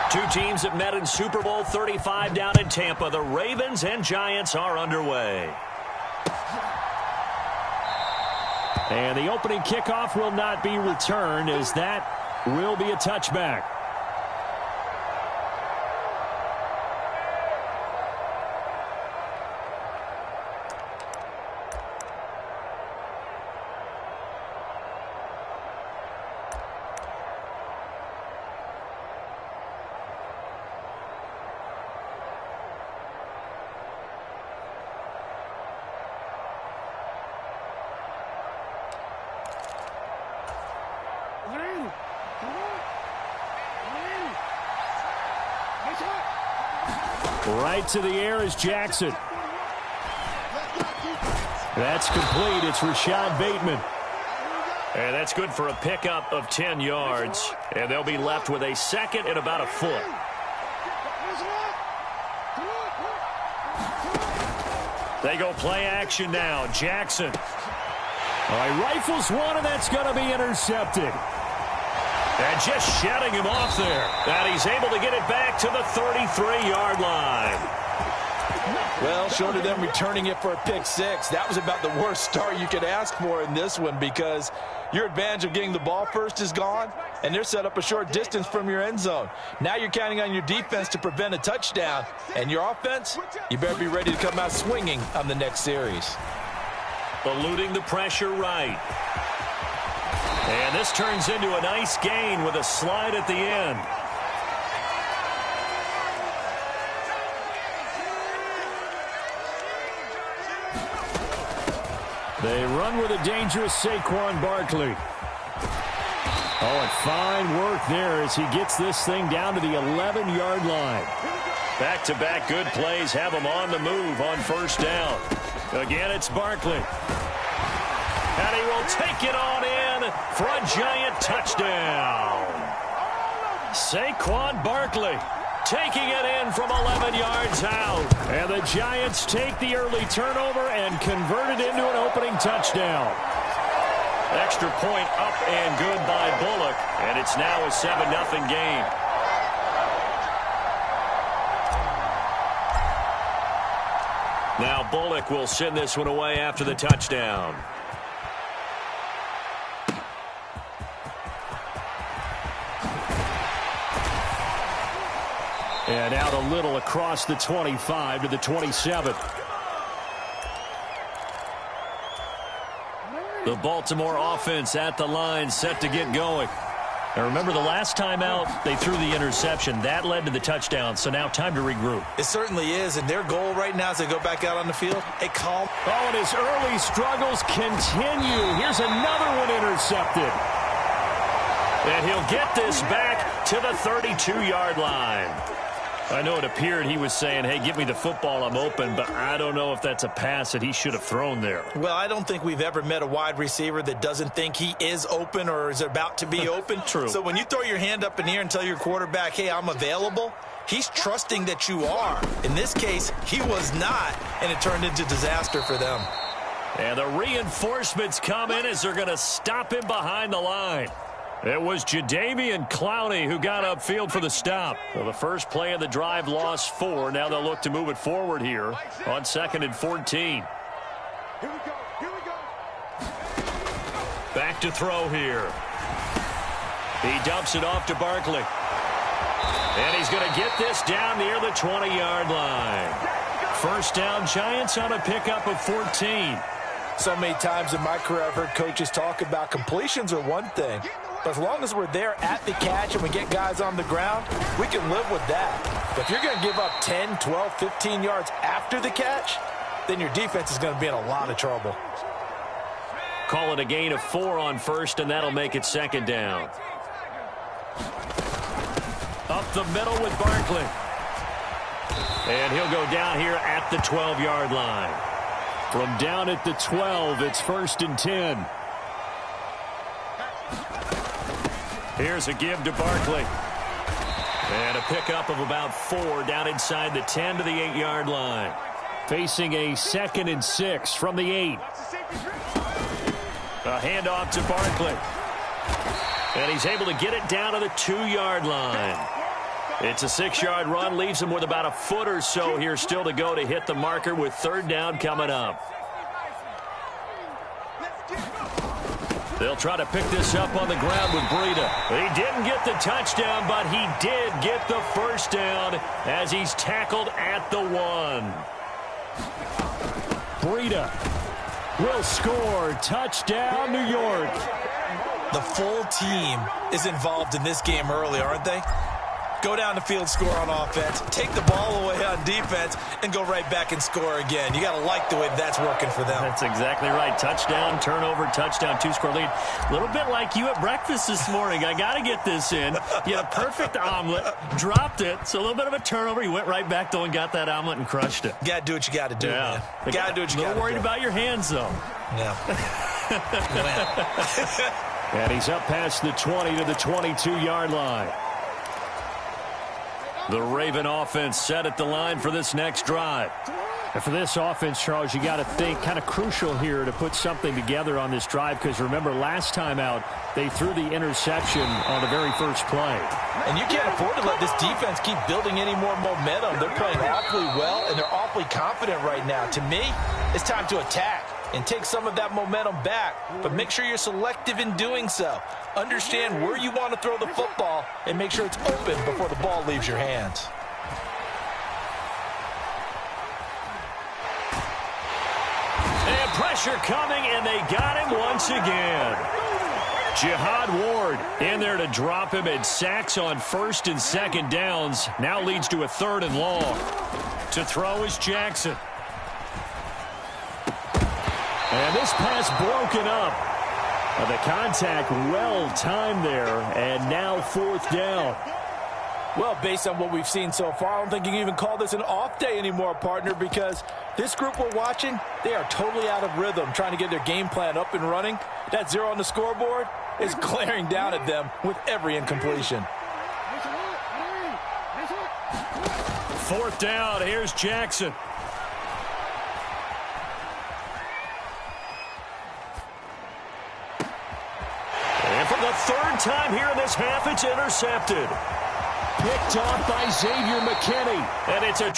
Two teams that met in Super Bowl 35 down in Tampa. The Ravens and Giants are underway. And the opening kickoff will not be returned as that will be a touchback. Right to the air is Jackson. That's complete. It's Rashad Bateman. And that's good for a pickup of 10 yards. And they'll be left with a second and about a foot. They go play action now. Jackson. He rifles one, and that's going to be intercepted. And just shutting him off there. And he's able to get it back to the 33-yard line. Well, short of them returning it for a pick six, that was about the worst start you could ask for in this one because your advantage of getting the ball first is gone, and they're set up a short distance from your end zone. Now you're counting on your defense to prevent a touchdown, and your offense, you better be ready to come out swinging on the next series. Eluding the pressure right. And this turns into a nice gain with a slide at the end. They run with a dangerous Saquon Barkley. And fine work there as he gets this thing down to the 11-yard line. Back-to-back good plays have him on the move on first down. Again, it's Barkley. And he will take it on in for a Giant touchdown. Saquon Barkley taking it in from 11 yards out. And the Giants take the early turnover and convert it into an opening touchdown. Extra point up and good by Bullock. And it's now a 7-0 game. Now Bullock will send this one away after the touchdown. And out a little across the 25 to the 27. The Baltimore offense at the line set to get going. Now remember the last time out they threw the interception. That led to the touchdown, so now time to regroup. It certainly is, and their goal right now as they go back out on the field, a calm. And his early struggles continue. Here's another one intercepted. And he'll get this back to the 32-yard line. I know it appeared he was saying, hey, give me the football, I'm open, but I don't know if that's a pass that he should have thrown there. Well, I don't think we've ever met a wide receiver that doesn't think he is open or is about to be open. True. So when you throw your hand up in the air and tell your quarterback, hey, I'm available, he's trusting that you are. In this case, he was not, and it turned into disaster for them. And the reinforcements come in as they're going to stop him behind the line. It was Jadeveon Clowney who got upfield for the stop. Well, the first play of the drive lost 4. Now they'll look to move it forward here on 2nd and 14. Here we go. Here we go. Back to throw here. He dumps it off to Barkley. And he's going to get this down near the 20-yard line. First down, Giants on a pickup of 14. So many times in my career I've heard coaches talk about completions are one thing. But as long as we're there at the catch and we get guys on the ground, we can live with that. But if you're going to give up 10, 12, 15 yards after the catch, then your defense is going to be in a lot of trouble. Call it a gain of 4 on first, and that'll make it second down. Up the middle with Barkley. And he'll go down here at the 12-yard line. From down at the 12, it's 1st and 10. Here's a give to Barkley. And a pickup of about 4 down inside the 10 to the 8-yard line. Facing a 2nd and 6 from the 8. A handoff to Barkley. And he's able to get it down to the 2-yard line. It's a 6-yard run, leaves him with about a foot or so here still to go to hit the marker with 3rd down coming up. They'll try to pick this up on the ground with Breida. He didn't get the touchdown, but he did get the 1st down as he's tackled at the 1. Breida will score. Touchdown, New York. The full team is involved in this game early, aren't they? Go down the field, score on offense, take the ball away on defense, and go right back and score again. You got to like the way that's working for them. That's exactly right. Touchdown, turnover, touchdown, 2-score lead. A little bit like you at breakfast this morning. I got to get this in. You had a perfect omelet, dropped it, so a little bit of a turnover. You went right back, though, and got that omelet and crushed it. You got to do what you got to do, man. You got to do what you got to do. A little worried about your hands, though. Yeah. And he's up past the 20 to the 22-yard line. The Raven offense set at the line for this next drive. And for this offense, Charles, you got to think kind of crucial here to put something together on this drive, because remember last time out they threw the interception on the very first play. And you can't afford to let this defense keep building any more momentum. They're playing awfully well, and they're awfully confident right now. To me, it's time to attack and take some of that momentum back, but make sure you're selective in doing so. Understand where you want to throw the football and make sure it's open before the ball leaves your hands. And pressure coming, and they got him once again. Jihad Ward in there to drop him, and sacks on 1st and 2nd downs. Now leads to a 3rd and long. To throw is Jackson. And this pass broken up. The contact well timed there, and now 4th down. Well, based on what we've seen so far, I don't think you can even call this an off day anymore, partner, because this group we're watching, they are totally out of rhythm, trying to get their game plan up and running. That 0 on the scoreboard is glaring down at them with every incompletion. 4th down, here's Jackson. And for the 3rd time here in this half, it's intercepted. Picked off by Xavier McKinney. And it's a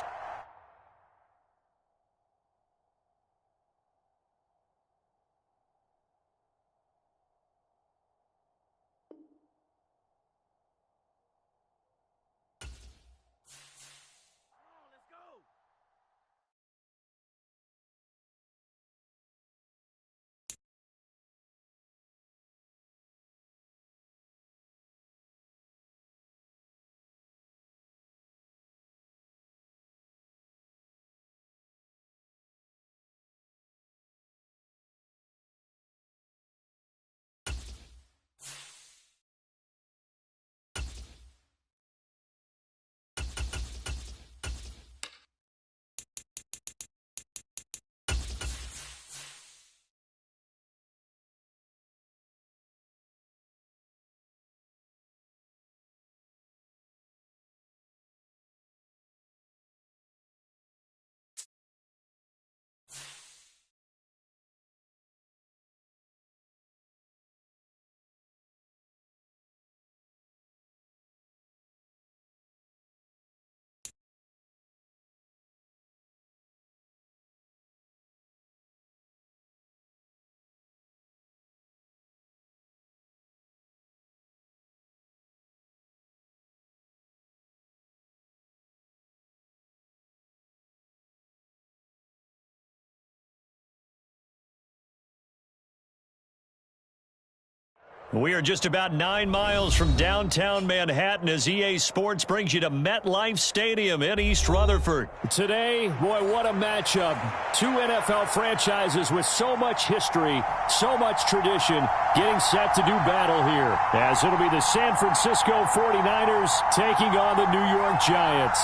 We are just about 9 miles from downtown Manhattan as EA Sports brings you to MetLife Stadium in East Rutherford. Today, boy, what a matchup. Two NFL franchises with so much history, so much tradition, getting set to do battle here. As it'll be the San Francisco 49ers taking on the New York Giants.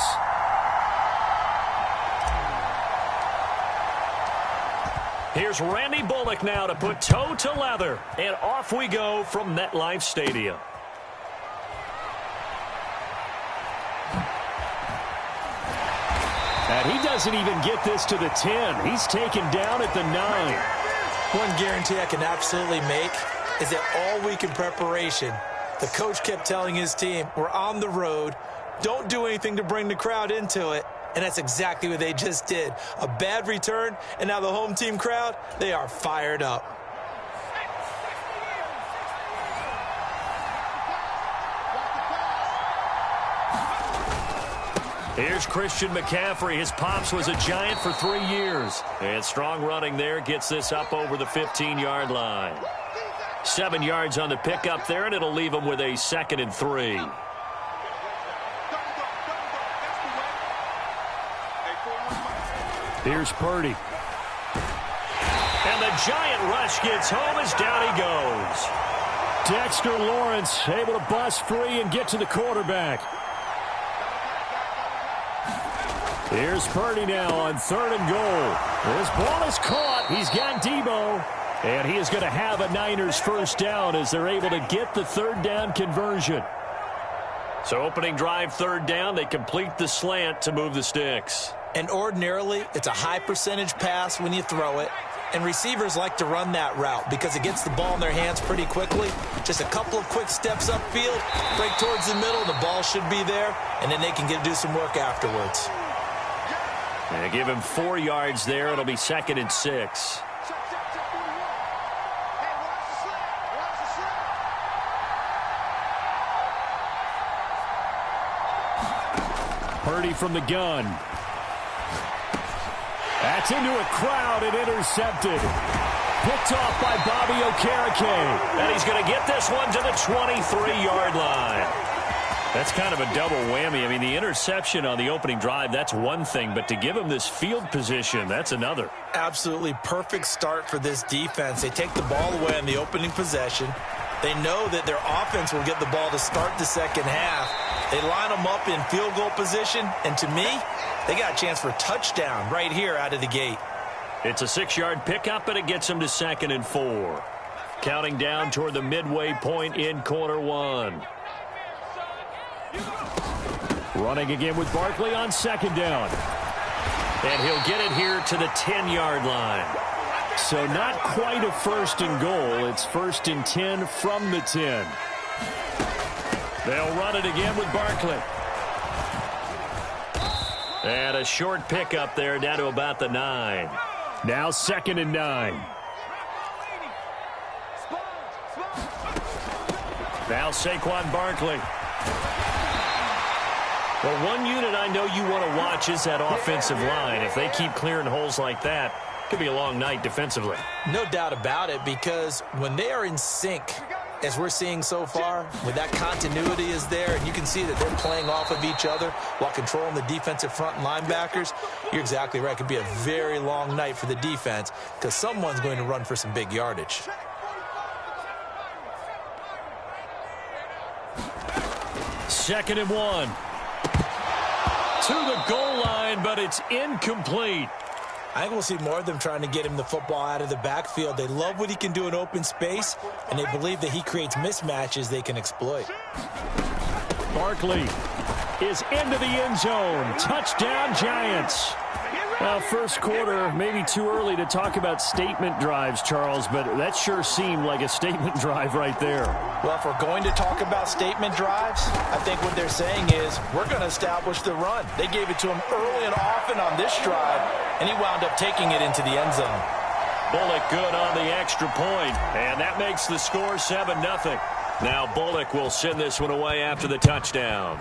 Here's Randy Bullock now to put toe to leather. And off we go from MetLife Stadium. And he doesn't even get this to the 10. He's taken down at the 9. One guarantee I can absolutely make is that all week in preparation, the coach kept telling his team, we're on the road, don't do anything to bring the crowd into it. And that's exactly what they just did. A bad return, and now the home team crowd, they are fired up. Here's Christian McCaffrey. His pops was a Giant for 3 years. And strong running there gets this up over the 15-yard line. 7 yards on the pickup there, and it'll leave him with a 2nd and 3. Here's Purdy. And the Giant rush gets home as down he goes. Dexter Lawrence able to bust free and get to the quarterback. Here's Purdy now on 3rd and goal. This ball is caught. He's got Debo. And he is going to have a Niners first down as they're able to get the 3rd down conversion. So opening drive 3rd down, they complete the slant to move the sticks. And ordinarily, it's a high percentage pass when you throw it. And receivers like to run that route because it gets the ball in their hands pretty quickly. Just a couple of quick steps upfield, break towards the middle, the ball should be there, and then they can do some work afterwards. And give him 4 yards there. It'll be 2nd and 6. Purdy from the gun. That's into a crowd and intercepted. Picked off by Bobby Okereke. And he's going to get this one to the 23-yard line. That's kind of a double whammy. I mean, the interception on the opening drive, that's one thing. But to give him this field position, that's another. Absolutely perfect start for this defense. They take the ball away on the opening possession. They know that their offense will get the ball to start the second half. They line them up in field goal position. And to me, they got a chance for a touchdown right here out of the gate. It's a 6-yard pickup, and it gets them to 2nd and 4. Counting down toward the midway point in quarter 1. Running again with Barkley on 2nd down. And he'll get it here to the 10-yard line. So not quite a 1st and goal. It's 1st and 10 from the 10. They'll run it again with Barkley. And a short pickup there down to about the 9. Now 2nd and 9. Now Saquon Barkley. Well, one unit I know you want to watch is that offensive line. If they keep clearing holes like that, it could be a long night defensively. No doubt about it, because when they are in sync, as we're seeing so far, when that continuity is there and you can see that they're playing off of each other while controlling the defensive front and linebackers, you're exactly right. It could be a very long night for the defense because someone's going to run for some big yardage. Second and 1. To the goal line, but it's incomplete. I think we'll see more of them trying to get him the football out of the backfield. They love what he can do in open space, and they believe that he creates mismatches they can exploit. Barkley is into the end zone. Touchdown, Giants. Well, first quarter, maybe too early to talk about statement drives, Charles, but that sure seemed like a statement drive right there. Well, if we're going to talk about statement drives, I think what they're saying is we're going to establish the run. They gave it to him early and often on this drive, and he wound up taking it into the end zone. Bullock good on the extra point, and that makes the score 7-0. Now Bullock will send this one away after the touchdown.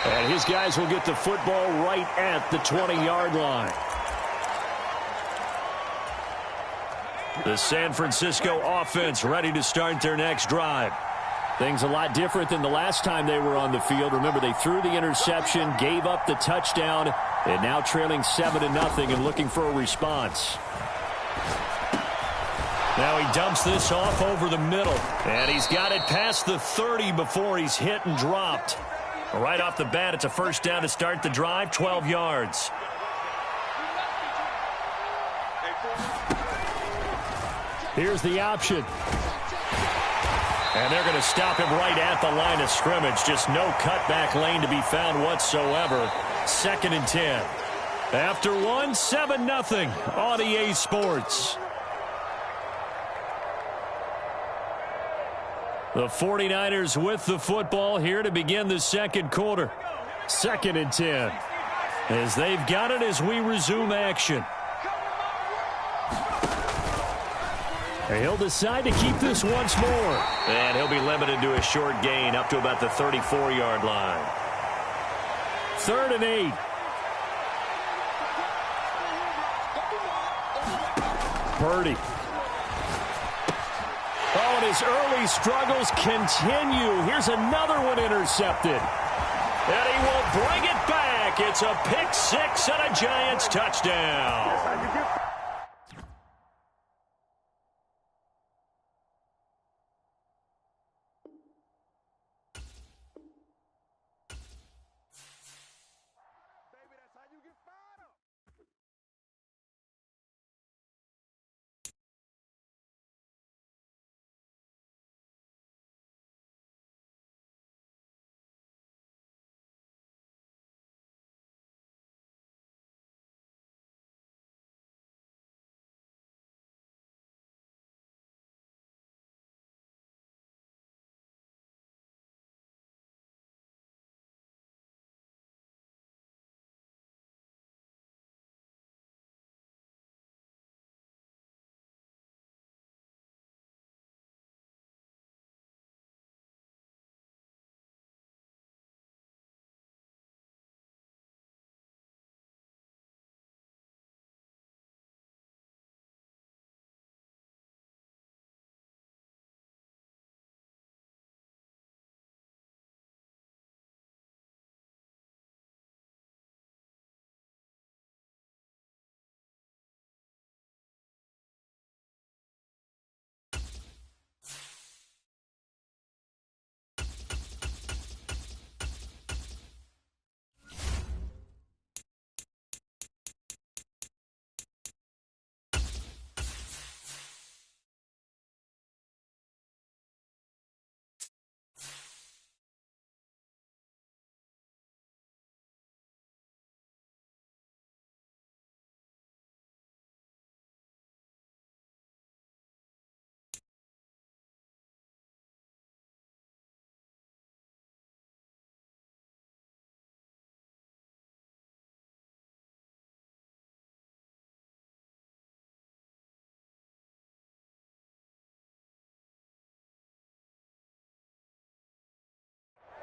And his guys will get the football right at the 20-yard line. The San Francisco offense ready to start their next drive. Things a lot different than the last time they were on the field. Remember, they threw the interception, gave up the touchdown, and now trailing 7-0 and looking for a response. Now he dumps this off over the middle, and he's got it past the 30 before he's hit and dropped. Right off the bat, it's a first down to start the drive, 12 yards. Here's the option. And they're going to stop him right at the line of scrimmage. Just no cutback lane to be found whatsoever. 2nd and 10. After 7-0 on EA Sports. The 49ers with the football here to begin the second quarter. 2nd and 10. As they've got it as we resume action. He'll decide to keep this once more. And he'll be limited to a short gain up to about the 34-yard line. 3rd and 8. Purdy. Oh, and his early struggles continue. Here's another one intercepted. And he will bring it back. It's a pick six and a Giants touchdown.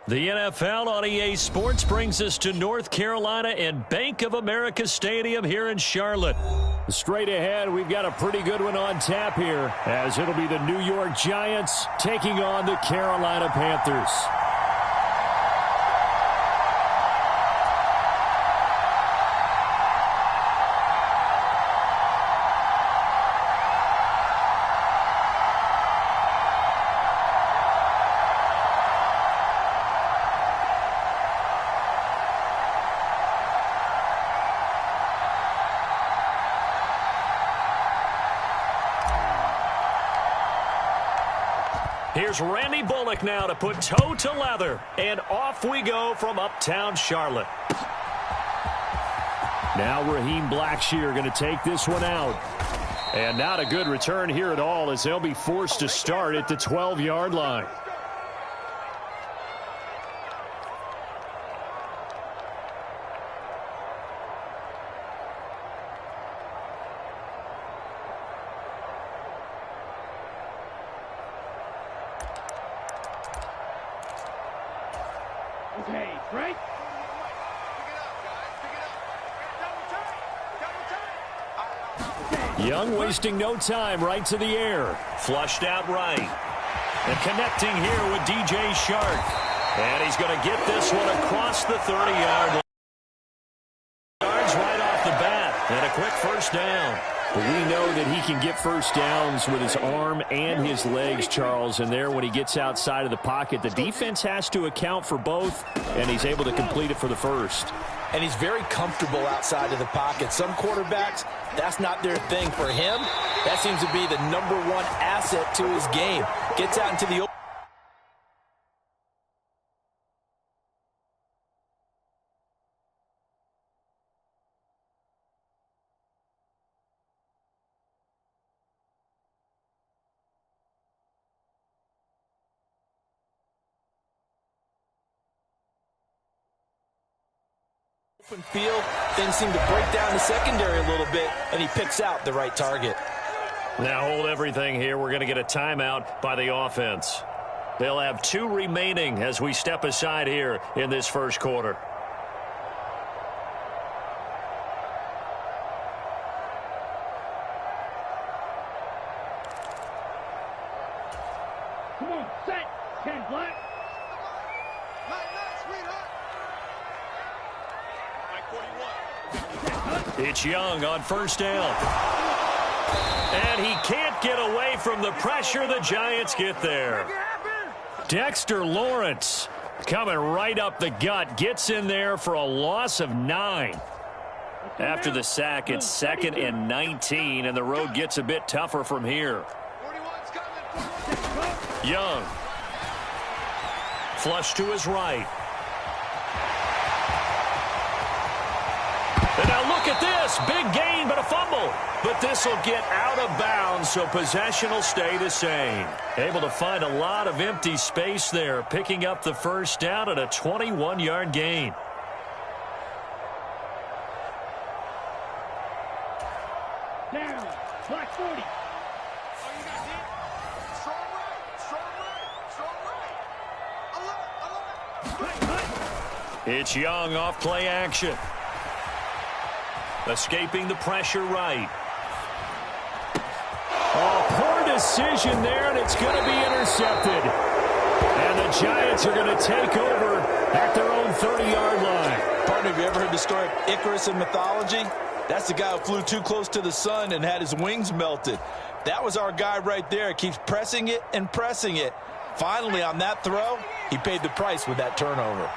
The NFL on EA Sports brings us to North Carolina and Bank of America Stadium here in Charlotte. Straight ahead, we've got a pretty good one on tap here, as it'll be the New York Giants taking on the Carolina Panthers. Here's Randy Bullock now to put toe to leather. And off we go from uptown Charlotte. Now Raheem Blackshear going to take this one out. And not a good return here at all, as they'll be forced to start at the 12-yard line. Okay, Cray. Pick it up, guys. Pick it up. Double Young wasting no time, right to the air. Flushed out right. And connecting here with DJ Shark. And he's going to get this one across the 30-yard line. Yards right off the bat. And a quick first down. But we know that he can get first downs with his arm and his legs, Charles. And there, when he gets outside of the pocket, the defense has to account for both, and he's able to complete it for the first. And he's very comfortable outside of the pocket. Some quarterbacks, that's not their thing. For him, that seems to be the #1 asset to his game. Gets out into the open field. Things seem to break down the secondary a little bit, and he picks out the right target. Now hold everything here. We're going to get a timeout by the offense. They'll have 2 remaining as we step aside here in this first quarter. Come on, set. 10 black. It's Young on first down. And he can't get away from the pressure. The Giants get there. Dexter Lawrence coming right up the gut. Gets in there for a loss of 9. After the sack, it's 2nd and 19, and the road gets a bit tougher from here. Young. Flush to his right. And now look at this. Big gain, but a fumble. But this will get out of bounds, so possession will stay the same. Able to find a lot of empty space there, picking up the first down at a 21-yard gain. Down. Black 40. It's Young off play action. Escaping the pressure right. Oh, poor decision there, and it's going to be intercepted. And the Giants are going to take over at their own 30-yard line. Partner, have you ever heard the story of Icarus in mythology? That's the guy who flew too close to the sun and had his wings melted. That was our guy right there. Keeps pressing it and pressing it. Finally, on that throw, he paid the price with that turnover.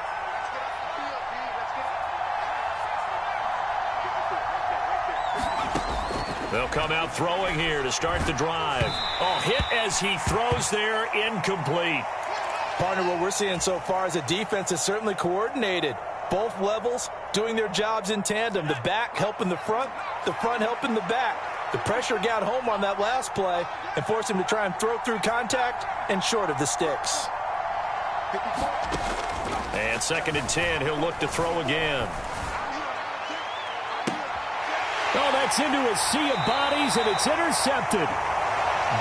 They'll come out throwing here to start the drive. Oh, hit as he throws there, incomplete. Partner, what we're seeing so far is a defense is certainly coordinated. Both levels doing their jobs in tandem. The back helping the front helping the back. The pressure got home on that last play and forced him to try and throw through contact and short of the sticks. And 2nd and 10, he'll look to throw again. Oh, that's into a sea of bodies, and it's intercepted.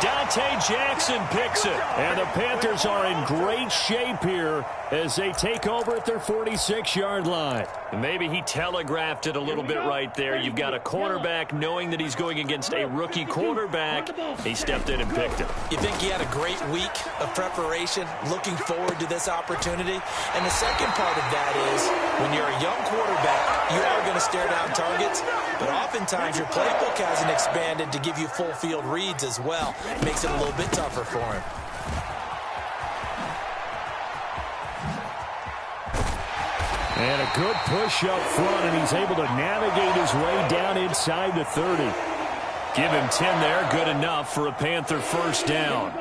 Dante Jackson picks it. And the Panthers are in great shape here as they take over at their 46-yard line. Maybe he telegraphed it a little bit right there. You've got a cornerback knowing that he's going against a rookie quarterback. He stepped in and picked it. You think he had a great week of preparation, looking forward to this opportunity? And the second part of that is, when you're a young quarterback, you are going to stare down targets, but oftentimes your playbook hasn't expanded to give you full field reads as well. It makes it a little bit tougher for him. And a good push up front, and he's able to navigate his way down inside the 30. Give him 10 there, good enough for a Panther first down.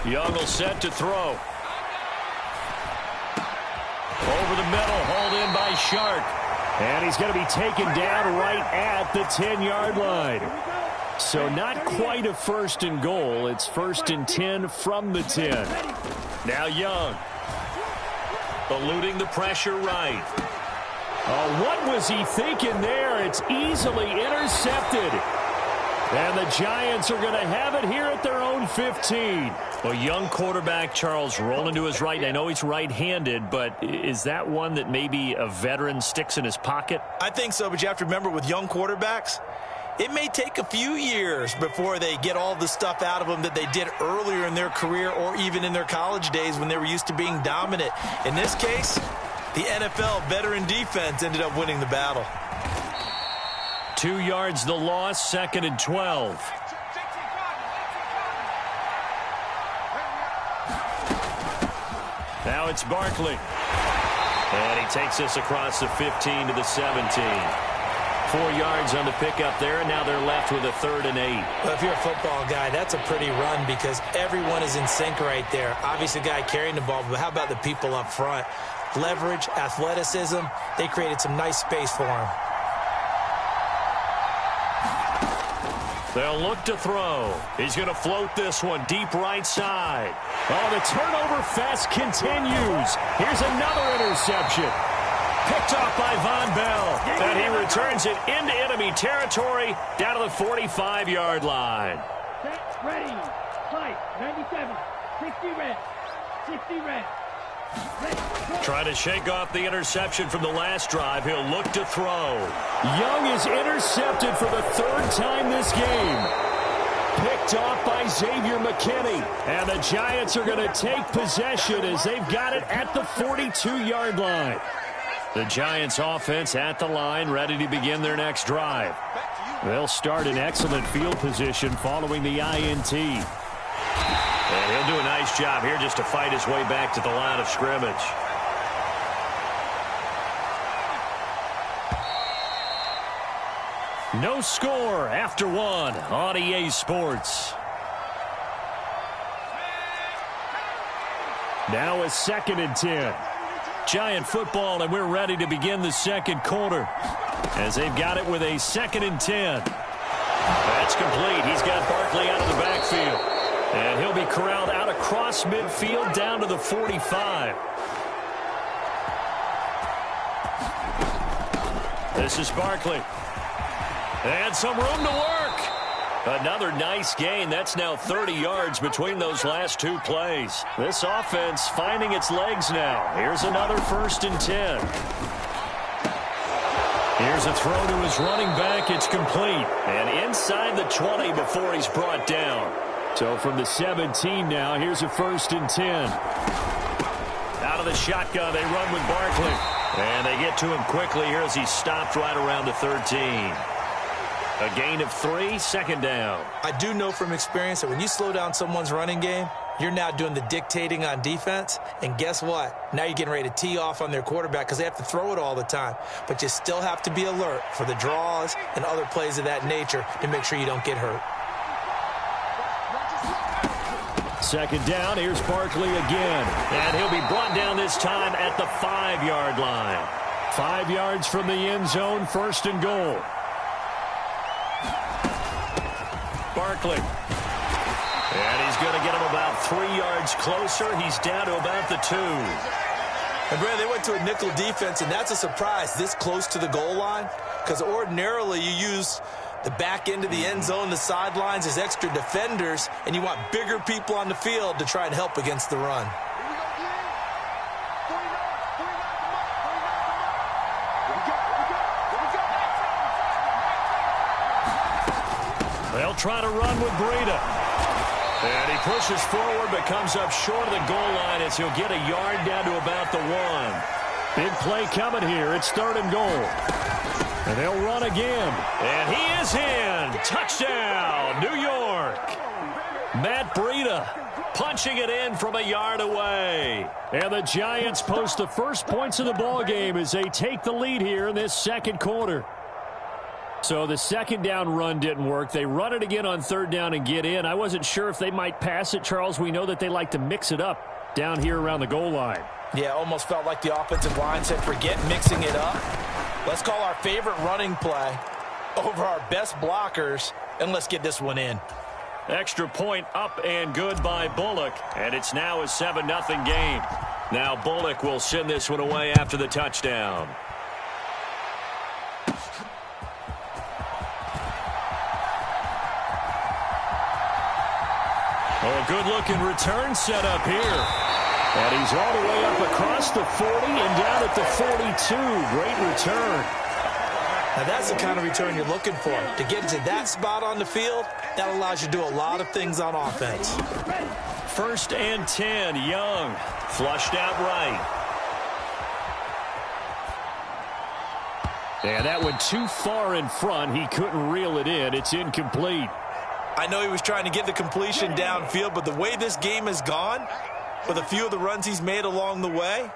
Young will set to throw. Over the middle, hauled in by Shark. And he's going to be taken down right at the 10-yard line. So not quite a 1st and goal. It's 1st and 10 from the 10. Now Young. Eluding the pressure right. Oh, what was he thinking there? It's easily intercepted. And the Giants are going to have it here at their own 15. Well, young quarterback Charles rolling to his right. And I know he's right-handed, but is that one that maybe a veteran sticks in his pocket? I think so, but you have to remember with young quarterbacks, it may take a few years before they get all the stuff out of them that they did earlier in their career or even in their college days when they were used to being dominant. In this case, the NFL veteran defense ended up winning the battle. 2 yards the loss, 2nd and 12. Now it's Barkley. And he takes us across the 15 to the 17. 4 yards on the pickup there, and now they're left with a 3rd and 8. Well, if you're a football guy, that's a pretty run because everyone is in sync right there. Obviously, the guy carrying the ball, but how about the people up front? Leverage, athleticism, they created some nice space for him. They'll look to throw. He's going to float this one deep right side. Oh, the turnover fest continues. Here's another interception. Picked off by Von Bell. And he returns it into enemy territory down to the 45-yard line. Set, ready, fight, 97, 60 red, 60 red. Trying to shake off the interception from the last drive. He'll look to throw. Young is intercepted for the 3rd time this game. Picked off by Xavier McKinney. And the Giants are going to take possession as they've got it at the 42-yard line. The Giants offense at the line, ready to begin their next drive. They'll start in excellent field position following the INT. And he'll do a nice job here just to fight his way back to the line of scrimmage. No score after 1 on EA Sports. Now a 2nd and 10. Giant football, and we're ready to begin the 2nd quarter. As they've got it with a 2nd and 10. That's complete. He's got Barkley out of the backfield. And he'll be corralled out across midfield down to the 45. This is Barkley. And some room to work. Another nice gain. That's now 30 yards between those last 2 plays. This offense finding its legs now. Here's another 1st and 10. Here's a throw to his running back. It's complete. And inside the 20 before he's brought down. So from the 17 now, here's a 1st and 10. Out of the shotgun, they run with Barkley. And they get to him quickly here as he's stopped right around the 13. A gain of 3, 2nd down. I do know from experience that when you slow down someone's running game, you're now doing the dictating on defense. And guess what? Now you're getting ready to tee off on their quarterback because they have to throw it all the time. But you still have to be alert for the draws and other plays of that nature to make sure you don't get hurt. 2nd down, here's Barkley again. And he'll be brought down this time at the 5-yard line. 5 yards from the end zone, 1st and goal. Barkley. And he's going to get him about 3 yards closer. He's down to about the 2. And, Brad, they went to a nickel defense, and that's a surprise this close to the goal line because ordinarily you use the back end of the end zone, the sidelines as extra defenders, and you want bigger people on the field to try and help against the run. They'll try to run with Breida. And he pushes forward but comes up short of the goal line as he'll get a yard down to about the 1. Big play coming here. It's 3rd and goal. And they'll run again. And he is in. Touchdown, New York. Matt Breida punching it in from a yard away. And the Giants post the first points of the ball game as they take the lead here in this 2nd quarter. So the 2nd down run didn't work. They run it again on 3rd down and get in. I wasn't sure if they might pass it, Charles. We know that they like to mix it up down here around the goal line. Yeah, almost felt like the offensive line said, forget mixing it up. Let's call our favorite running play over our best blockers, and let's get this one in. Extra point up and good by Bullock, and it's now a 7-0 game. Now Bullock will send this one away after the touchdown. Oh, a good-looking return set up here. And he's all the way up across the 40 and down at the 42. Great return. Now, that's the kind of return you're looking for. To get to that spot on the field, that allows you to do a lot of things on offense. 1st and 10, Young. Flushed out right. And that went too far in front. He couldn't reel it in. It's incomplete. I know he was trying to get the completion downfield, but the way this game has gone, with a few of the runs he's made along the way,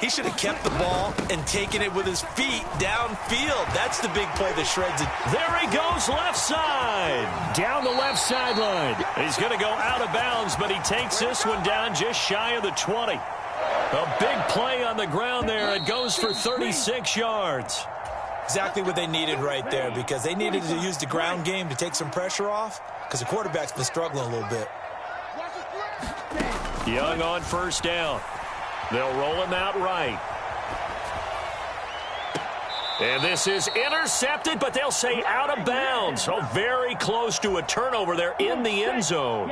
he should have kept the ball and taken it with his feet downfield. That's the big play that shreds it. There he goes, left side. Down the left sideline. He's going to go out of bounds, but he takes this one down just shy of the 20. A big play on the ground there. It goes for 36 yards. Exactly what they needed right there, because they needed to use the ground game to take some pressure off, because the quarterback's been struggling a little bit. Young on 1st down. They'll roll him out right. And this is intercepted, but they'll say out of bounds. So very close to a turnover there in the end zone.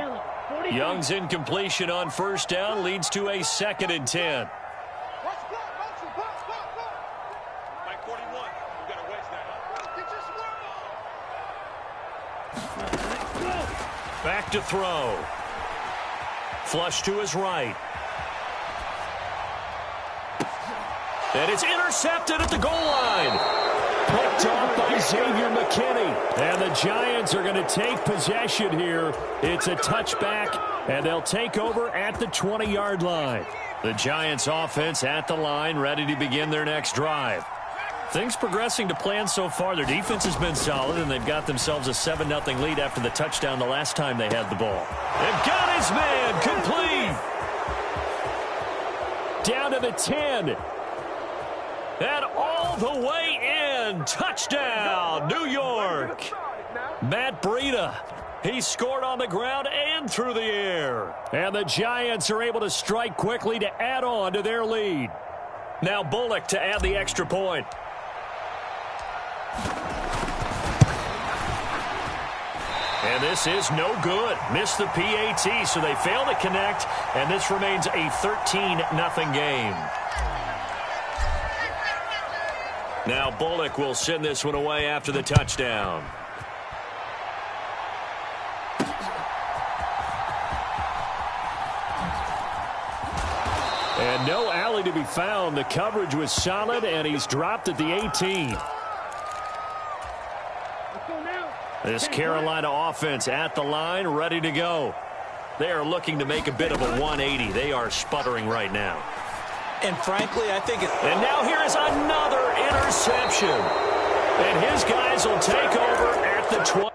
Young's incompletion on 1st down leads to a 2nd and 10. Back to throw. Flush to his right. And it's intercepted at the goal line. Picked off by Xavier McKinney. And the Giants are going to take possession here. It's a touchback, and they'll take over at the 20-yard line. The Giants offense at the line, ready to begin their next drive. Things progressing to plan so far. Their defense has been solid, and they've got themselves a 7-0 lead after the touchdown the last time they had the ball. They've got his man complete. Down to the 10. And all the way in. Touchdown, New York. Matt Breida. He scored on the ground and through the air. And the Giants are able to strike quickly to add on to their lead. Now Bullock to add the extra point. And this is no good. Missed the PAT, so they fail to connect, and this remains a 13-0 game. Now Bullock will send this one away after the touchdown. And no alley to be found. The coverage was solid, and he's dropped at the 18. This Carolina offense at the line, ready to go. They are looking to make a bit of a 180. They are sputtering right now. And frankly, I think And now here is another interception. And his guys will take over at the 20.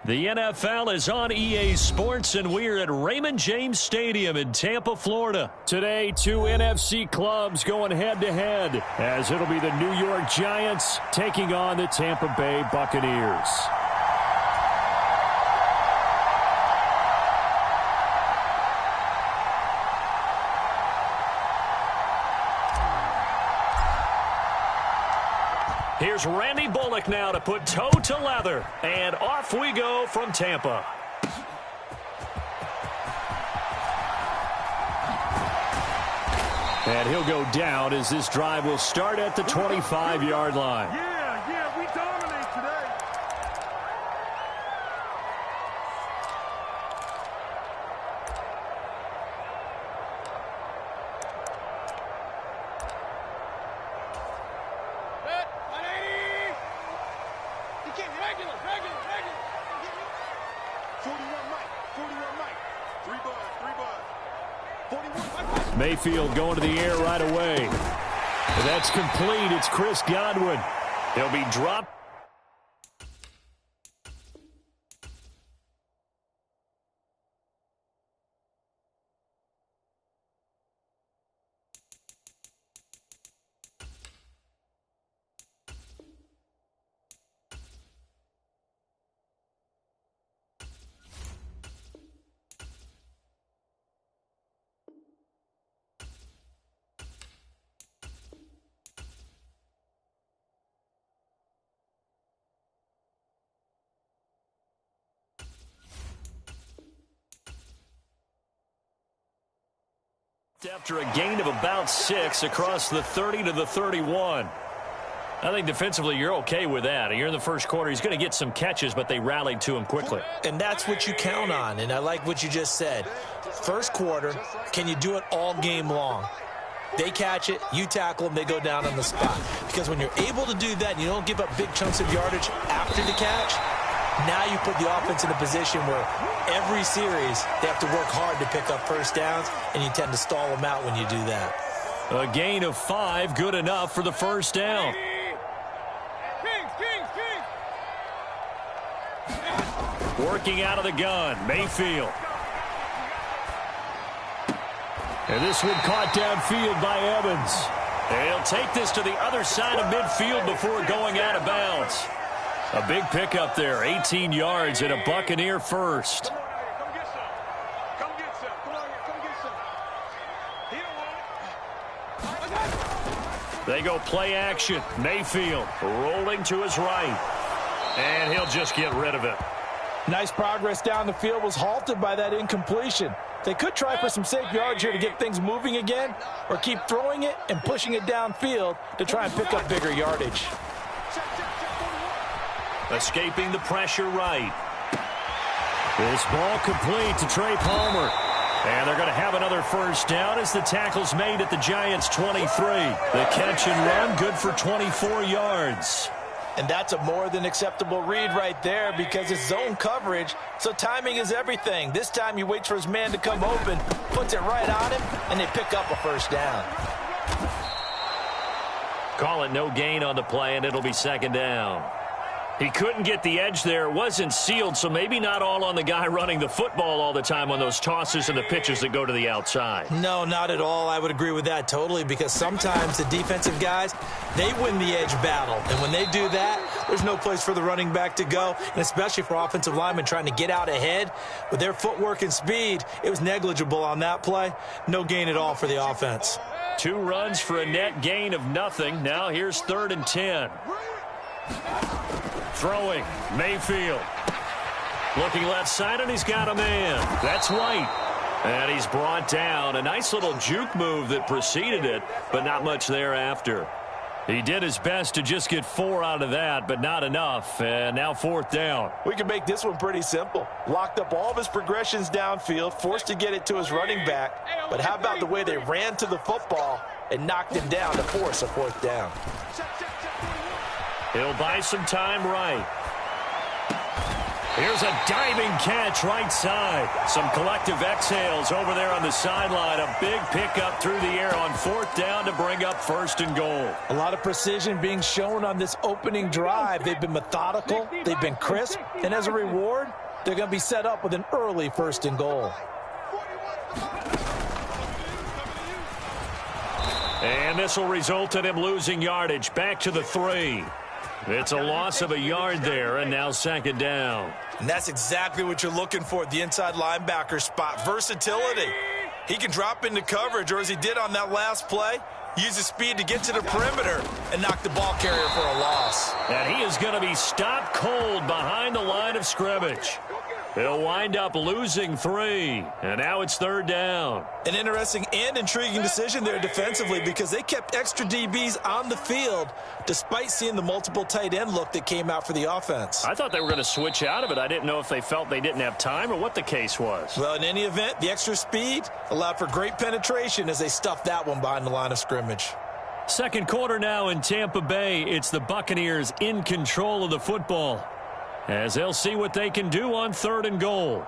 The NFL is on EA Sports, and we're at Raymond James Stadium in Tampa, Florida. Today, two NFC clubs going head-to-head, as it'll be the New York Giants taking on the Tampa Bay Buccaneers. Here's Randy Bullock now to put toe to leather. And off we go from Tampa. And he'll go down as this drive will start at the 25-yard line. Yeah, we dominate today. Mayfield going to the air right away. And that's complete. It's Chris Godwin. He'll be dropped. After a gain of about 6 across the 30 to the 31. I think defensively you're okay with that. You're in the first quarter. He's going to get some catches, but they rallied to him quickly. And that's what you count on, and I like what you just said. First quarter, can you do it all game long? They catch it, you tackle them, they go down on the spot. Because when you're able to do that and you don't give up big chunks of yardage after the catch, now you put the offense in a position where every series they have to work hard to pick up first downs, and you tend to stall them out when you do that. A gain of 5, good enough for the first down. Working out of the gun, Mayfield. And this one caught downfield by Evans. And he'll take this to the other side of midfield before going out of bounds. A big pickup there, 18 yards and a Buccaneer first. They go play action. Mayfield rolling to his right. And he'll just get rid of it. Nice progress down the field, was halted by that incompletion. They could try for some safe yards here to get things moving again, or keep throwing it and pushing it downfield to try and pick up bigger yardage. Escaping the pressure right. This ball complete to Trey Palmer. And they're going to have another first down as the tackle's made at the Giants' 23. The catch and run, good for 24 yards. And that's a more than acceptable read right there because it's zone coverage, so timing is everything. This time he waits for his man to come open, puts it right on him, and they pick up a first down. Call it no gain on the play, and it'll be second down. He couldn't get the edge there. It wasn't sealed, so maybe not all on the guy running the football all the time on those tosses and the pitches that go to the outside. No, not at all. I would agree with that totally because sometimes the defensive guys, they win the edge battle. And when they do that, there's no place for the running back to go, and especially for offensive linemen trying to get out ahead. With their footwork and speed, it was negligible on that play. No gain at all for the offense. 2 runs for a net gain of nothing. Now here's 3rd and 10. Throwing, Mayfield. Looking left side, and he's got a man. That's White. And he's brought down. A nice little juke move that preceded it, but not much thereafter. He did his best to just get 4 out of that, but not enough. And now 4th down. We can make this one pretty simple. Locked up all of his progressions downfield, forced to get it to his running back. But how about the way they ran to the football and knocked him down to force a 4th down? He'll buy some time right. Here's a diving catch right side. Some collective exhales over there on the sideline. A big pickup through the air on 4th down to bring up 1st and goal. A lot of precision being shown on this opening drive. They've been methodical. They've been crisp. And as a reward, they're going to be set up with an early 1st and goal. And this will result in him losing yardage. Back to the 3. It's a loss of a yard there, and now 2nd down. And that's exactly what you're looking for at the inside linebacker spot. Versatility. He can drop into coverage, or as he did on that last play, use his speed to get to the perimeter and knock the ball carrier for a loss. And he is going to be stopped cold behind the line of scrimmage. He'll wind up losing 3, and now it's 3rd down. An interesting and intriguing decision there defensively because they kept extra DBs on the field despite seeing the multiple tight end look that came out for the offense. I thought they were going to switch out of it. I didn't know if they felt they didn't have time or what the case was. Well, in any event, the extra speed allowed for great penetration as they stuffed that one behind the line of scrimmage. 2nd quarter now in Tampa Bay. It's the Buccaneers in control of the football, as they'll see what they can do on 3rd and goal.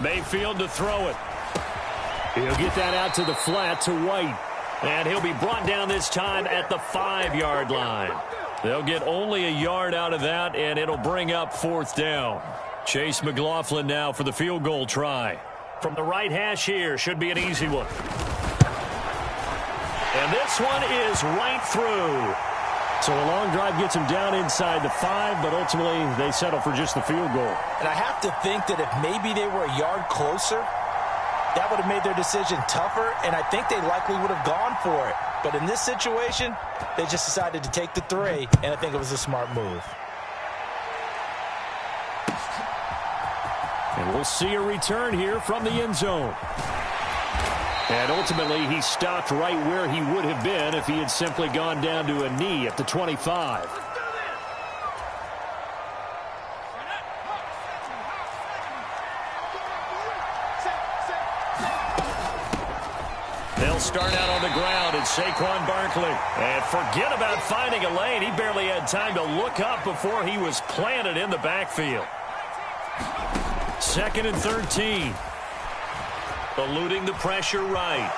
Mayfield to throw it. He'll get that out to the flat to White. And he'll be brought down this time at the 5-yard line. They'll get only a yard out of that, and it'll bring up 4th down. Chase McLaughlin now for the field goal try. From the right hash here, should be an easy one. And this one is right through. So a long drive gets him down inside the 5, but ultimately they settle for just the field goal. And I have to think that if maybe they were a yard closer, that would have made their decision tougher, and I think they likely would have gone for it. But in this situation, they just decided to take the 3, and I think it was a smart move. And we'll see a return here from the end zone. And ultimately, he stopped right where he would have been if he had simply gone down to a knee at the 25. They'll start out on the ground. It's Saquon Barkley. And forget about finding a lane. He barely had time to look up before he was planted in the backfield. 2nd and 13. Eluding the pressure right.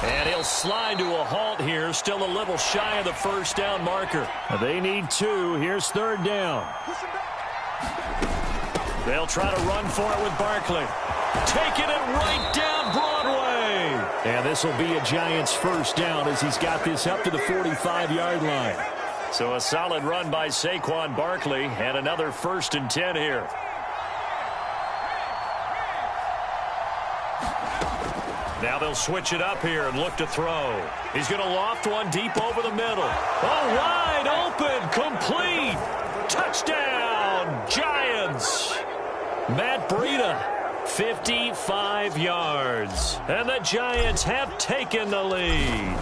And he'll slide to a halt here. Still a little shy of the 1st down marker. They need 2. Here's 3rd down. They'll try to run for it with Barkley. Taking it right down Broadway. And this will be a Giants 1st down as he's got this up to the 45-yard line. So a solid run by Saquon Barkley and another 1st and 10 here. Now they'll switch it up here and look to throw. He's going to loft one deep over the middle. Oh, wide open, complete. Touchdown, Giants. Matt Breida, 55 yards. And the Giants have taken the lead.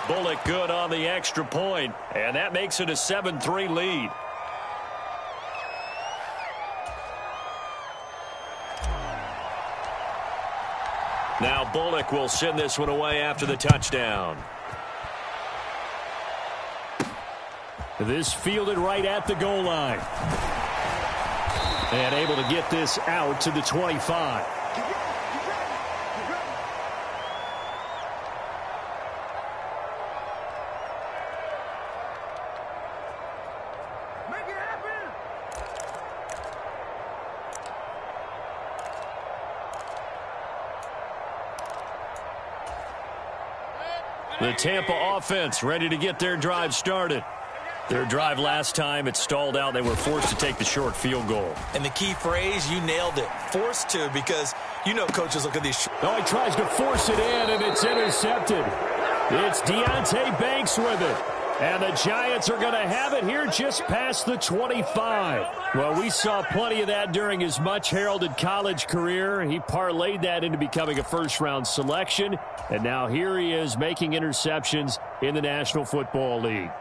Bullock good on the extra point, and that makes it a 7-3 lead. Now Bullock will send this one away after the touchdown. This fielded right at the goal line. And able to get this out to the 25. The Tampa offense ready to get their drive started. Their drive last time, it stalled out. They were forced to take the short field goal. And the key phrase, you nailed it. Forced to, because you know coaches look at these. Oh, he tries to force it in, and it's intercepted. It's Deonte Banks with it. And the Giants are going to have it here just past the 25. Well, we saw plenty of that during his much-heralded college career. He parlayed that into becoming a first-round selection. And now here he is making interceptions in the National Football League.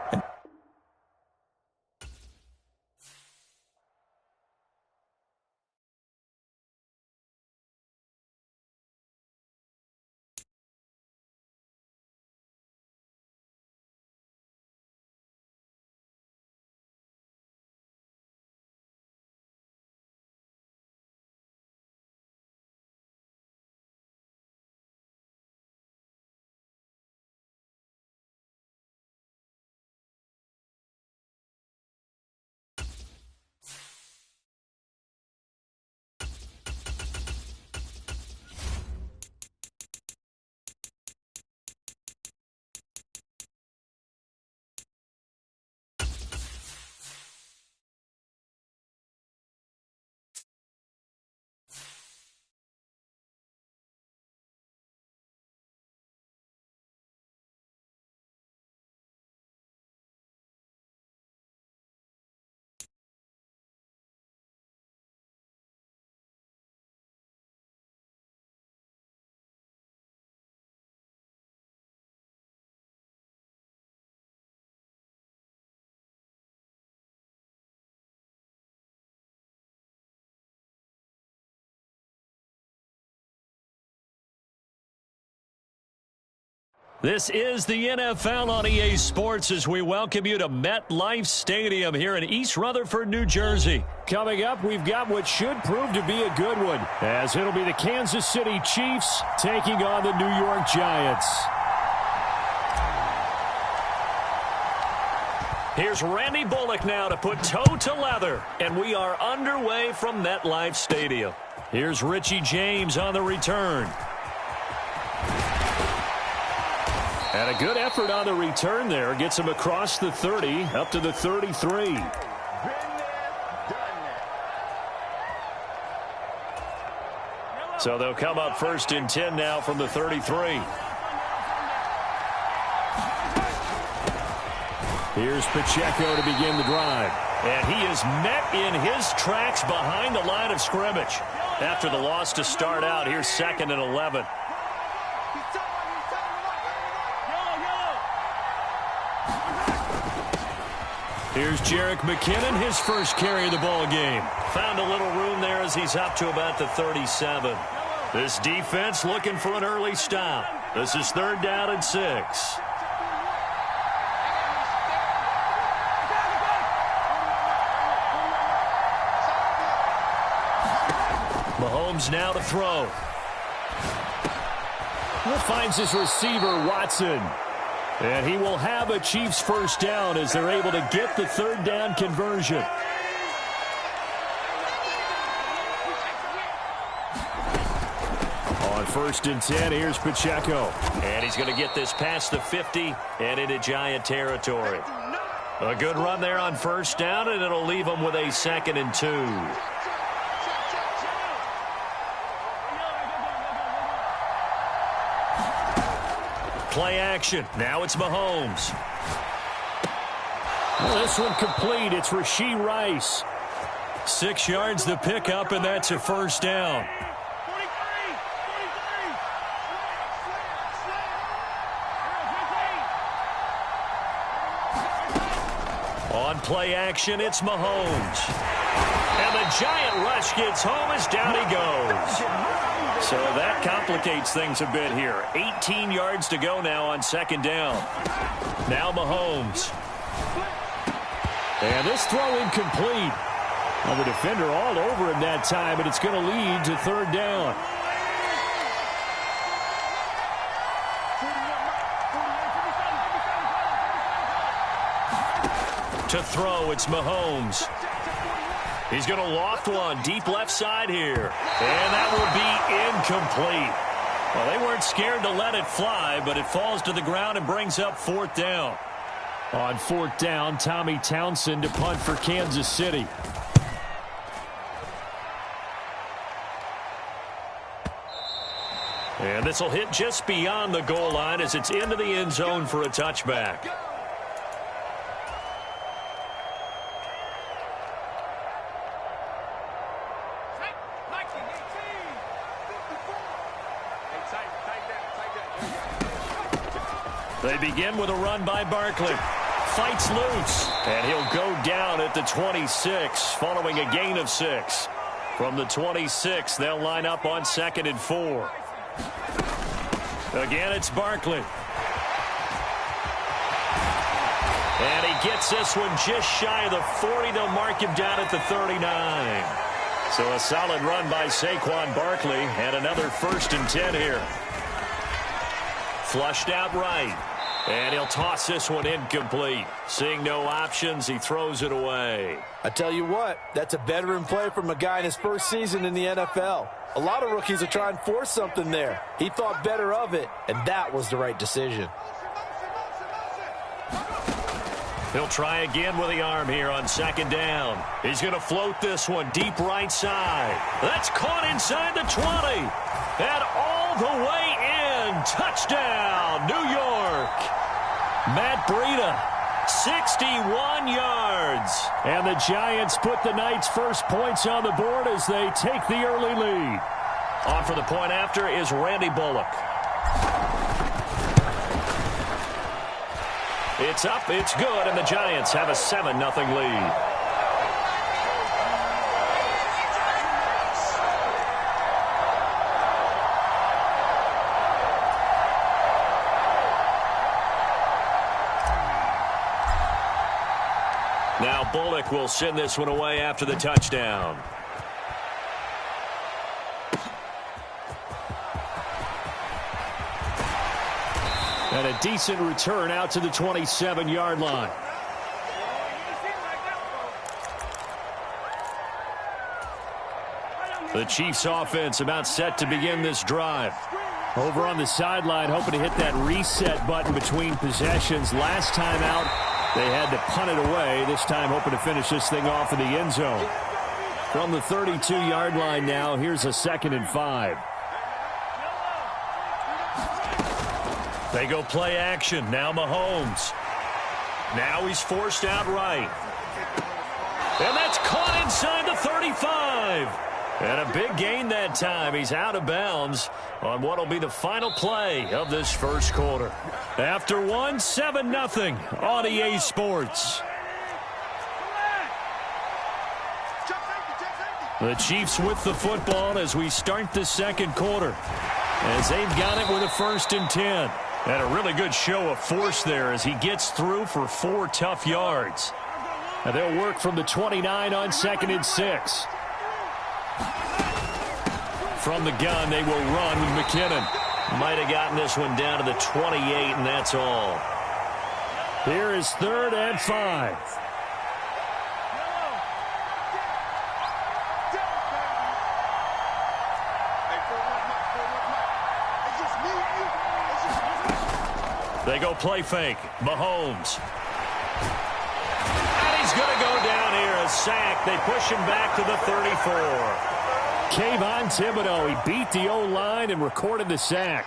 This is the NFL on EA Sports as we welcome you to MetLife Stadium here in East Rutherford, New Jersey. Coming up, we've got what should prove to be a good one, as it'll be the Kansas City Chiefs taking on the New York Giants. Here's Randy Bullock now to put toe to leather, and we are underway from MetLife Stadium. Here's Richie James on the return. And a good effort on the return there. Gets him across the 30, up to the 33. So they'll come up first and 10 now from the 33. Here's Pacheco to begin the drive. And he is met in his tracks behind the line of scrimmage. After the loss to start out, here's 2nd and 11. Here's Jerick McKinnon, his first carry of the ball game. Found a little room there as he's up to about the 37. This defense looking for an early stop. This is 3rd down and 6. Mahomes now to throw. Finds his receiver, Watson. And he will have a Chiefs first down as they're able to get the 3rd down conversion. On 1st and 10, here's Pacheco. And he's going to get this past the 50 and into Giant territory. A good run there on 1st down, and it'll leave him with a 2nd and 2. Play action. Now it's Mahomes. Well, this one complete. It's Rashee Rice. 6 yards the pickup, and that's a first down. On play action, it's Mahomes. And the Giant rush gets home as down he goes. So that complicates things a bit here. 18 yards to go now on 2nd down. Now Mahomes. And this throw incomplete. Well, the defender all over him that time, and it's going to lead to 3rd down. To throw, it's Mahomes. He's going to loft one deep left side here. And that will be incomplete. Well, they weren't scared to let it fly, but it falls to the ground and brings up 4th down. On 4th down, Tommy Townsend to punt for Kansas City. And this will hit just beyond the goal line as it's into the end zone for a touchback. They begin with a run by Barkley. Fights loose, and he'll go down at the 26 following a gain of 6. From the 26, they'll line up on 2nd and 4. Again, it's Barkley. And he gets this one just shy of the 40. They'll mark him down at the 39. So a solid run by Saquon Barkley, and another 1st and 10 here. Flushed out right. And he'll toss this one incomplete. Seeing no options, he throws it away. I tell you what, that's a veteran play from a guy in his first season in the NFL. A lot of rookies will try and force something there. He thought better of it, and that was the right decision. He'll try again with the arm here on 2nd down. He's going to float this one deep right side. That's caught inside the 20. And all the way in. Touchdown, New York. Matt Breida, 61 yards. And the Giants put the Knights' first points on the board as they take the early lead. On for the point after is Randy Bullock. It's up, it's good, and the Giants have a 7-0 lead. Now Bullock will send this one away after the touchdown. And a decent return out to the 27-yard line. The Chiefs offense about set to begin this drive. Over on the sideline, hoping to hit that reset button between possessions. Last time out, they had to punt it away. This time hoping to finish this thing off in the end zone. From the 32-yard line now, here's a 2nd and 5. They go play action. Now Mahomes. Now he's forced out right. And that's caught inside the 35. And a big gain that time. He's out of bounds on what will be the final play of this first quarter. After one, 7-0 on EA Sports. The Chiefs with the football as we start the second quarter, as they've got it with a 1st and 10. And a really good show of force there as he gets through for 4 tough yards. And they'll work from the 29 on 2nd and 6. From the gun, they will run with McKinnon. Might have gotten this one down to the 28, and that's all. Here is 3rd and 5. They go play fake. Mahomes. And he's going to go down here. A sack. They push him back to the 34. Kayvon Thibodeau, he beat the O-line and recorded the sack.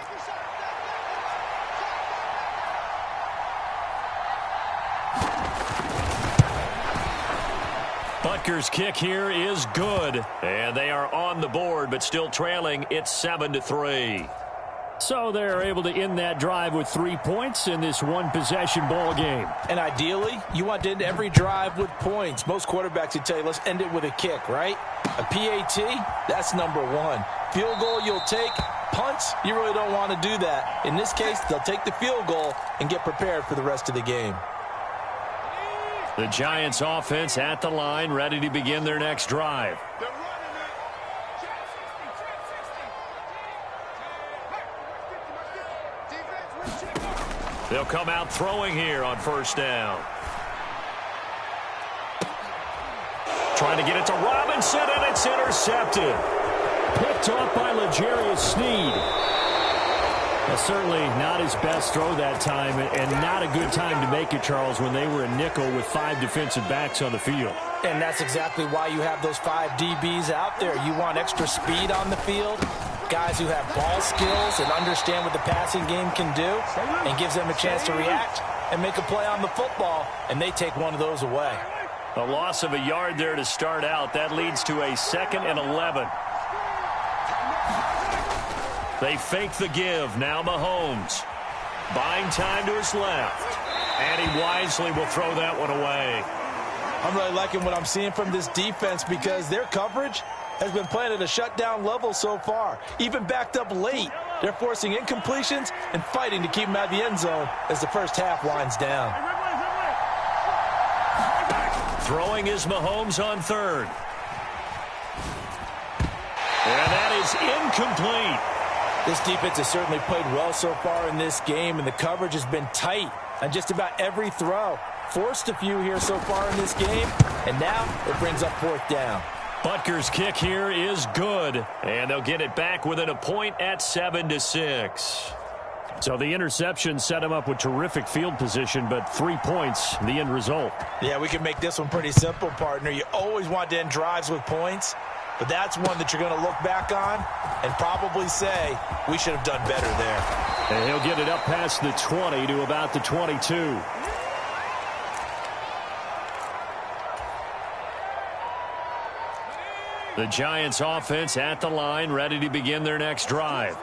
Butker's kick here is good. And they are on the board, but still trailing. It's 7-3. So they're able to end that drive with 3 points in this one-possession ball game. And ideally, you want to end every drive with points. Most quarterbacks would tell you, let's end it with a kick, right? A PAT, that's number 1. Field goal you'll take. Punts, you really don't want to do that. In this case, they'll take the field goal and get prepared for the rest of the game. The Giants offense at the line, ready to begin their next drive. They'll come out throwing here on 1st down. Trying to get it to Robinson, and it's intercepted. Picked off by L'Jarius Sneed. Certainly not his best throw that time, and not a good time to make it, Charles, when they were a nickel with 5 defensive backs on the field. And that's exactly why you have those 5 DBs out there. You want extra speed on the field, guys who have ball skills and understand what the passing game can do, and gives them a chance to react and make a play on the football, and they take one of those away. A loss of a yard there to start out. That leads to a 2nd and 11. They fake the give. Now Mahomes. Buying time to his left. And he wisely will throw that one away. I'm really liking what I'm seeing from this defense because their coverage has been playing at a shutdown level so far. Even backed up late, they're forcing incompletions and fighting to keep them out of the end zone as the first half winds down. Throwing is Mahomes on third. And that is incomplete. This defense has certainly played well so far in this game, and the coverage has been tight on just about every throw. Forced a few here so far in this game, and now it brings up fourth down. Butker's kick here is good, and they'll get it back within a point at 7-6. So the interception set him up with terrific field position, but 3 points, the end result. Yeah, we can make this one pretty simple, partner. You always want to end drives with points, but that's one that you're going to look back on and probably say, we should have done better there. And he'll get it up past the 20 to about the 22. The Giants offense at the line, ready to begin their next drive.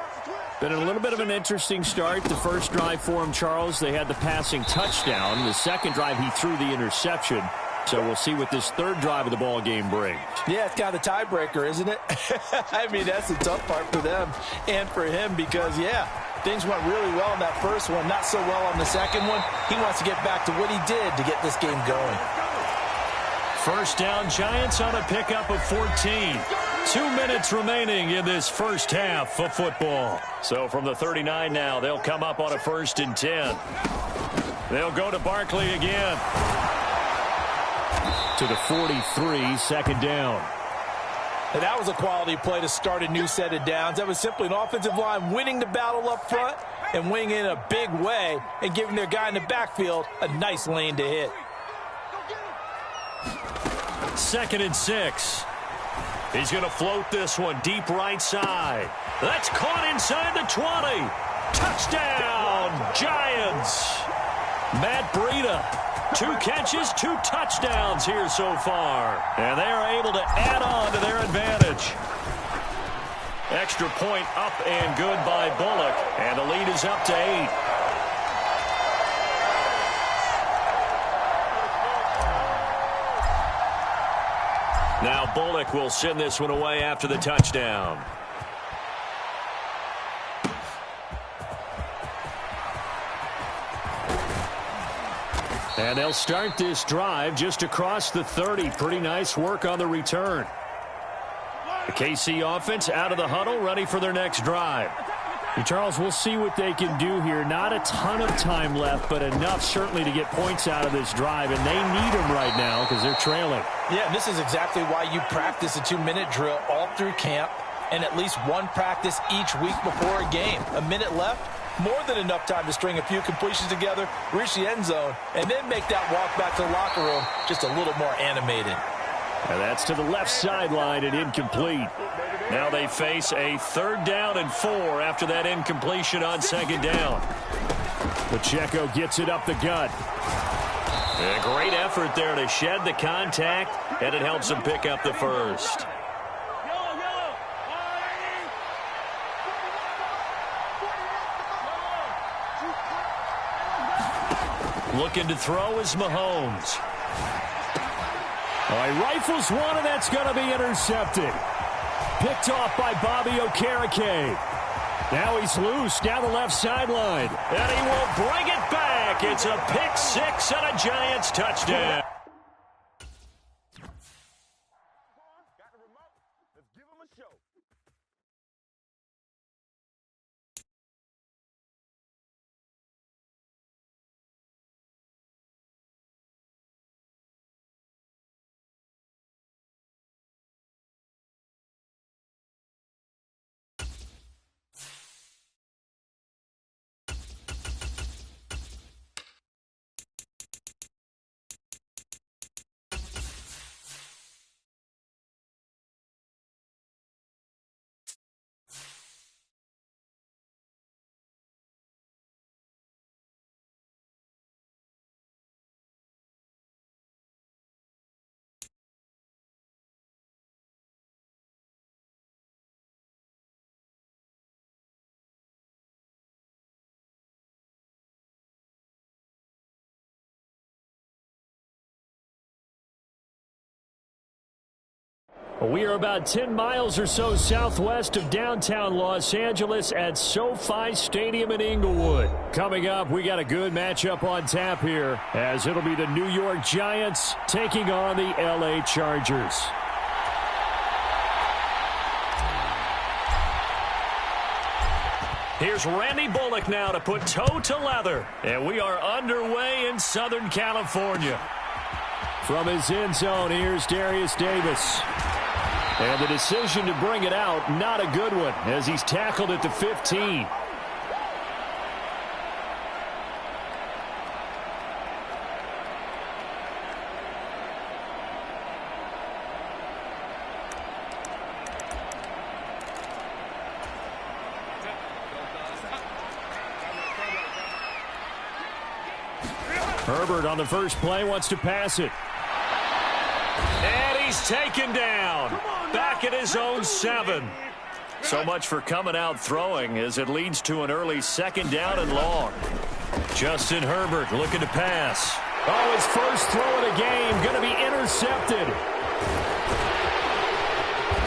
Been a little bit of an interesting start. The first drive for him, Charles, they had the passing touchdown. The second drive, he threw the interception. So we'll see what this third drive of the ball game brings. Yeah, it's kind of the tiebreaker, isn't it? I mean, that's the tough part for them and for him because, yeah, things went really well in that first one, not so well on the second one. He wants to get back to what he did to get this game going. First down, Giants on a pickup of 14. 2 minutes remaining in this first half of football. So from the 39 now, they'll come up on a 1st and 10. They'll go to Barkley again. To the 43, second down. And that was a quality play to start a new set of downs. That was simply an offensive line winning the battle up front and winning in a big way and giving their guy in the backfield a nice lane to hit. 2nd and 6. He's going to float this one deep right side. That's caught inside the 20. Touchdown, Giants. Matt Breida, 2 catches, 2 touchdowns here so far. And they are able to add on to their advantage. Extra point up and good by Bullock. And the lead is up to 8. Now Bullock will send this one away after the touchdown. And they'll start this drive just across the 30. Pretty nice work on the return. The KC offense out of the huddle, ready for their next drive. Hey, Charles, we'll see what they can do here. Not a ton of time left, but enough certainly to get points out of this drive, and they need them right now because they're trailing. Yeah, and this is exactly why you practice a 2-minute drill all through camp and at least one practice each week before a game. A minute left, more than enough time to string a few completions together, reach the end zone, and then make that walk back to the locker room just a little more animated. And that's to the left sideline and incomplete. Now they face a 3rd down and 4 after that incompletion on 2nd down. Pacheco gets it up the gut. A great effort there to shed the contact, and it helps him pick up the first. Looking to throw is Mahomes. All right, rifles one, and that's going to be intercepted. Picked off by Bobby Okereke. Now he's loose down the left sideline. And he will bring it back. It's a pick 6 and a Giants touchdown. We are about 10 miles or so southwest of downtown Los Angeles at SoFi Stadium in Inglewood. Coming up, we got a good matchup on tap here, as it'll be the New York Giants taking on the LA Chargers. Here's Randy Bullock now to put toe to leather. And we are underway in Southern California. From his end zone, here's Darius Davis. And the decision to bring it out, not a good one, as he's tackled at the 15. Herbert on the first play wants to pass it. And he's taken down. Back at his own 7. So much for coming out throwing as it leads to an early 2nd down and long. Justin Herbert looking to pass. Oh, his first throw of the game going to be intercepted.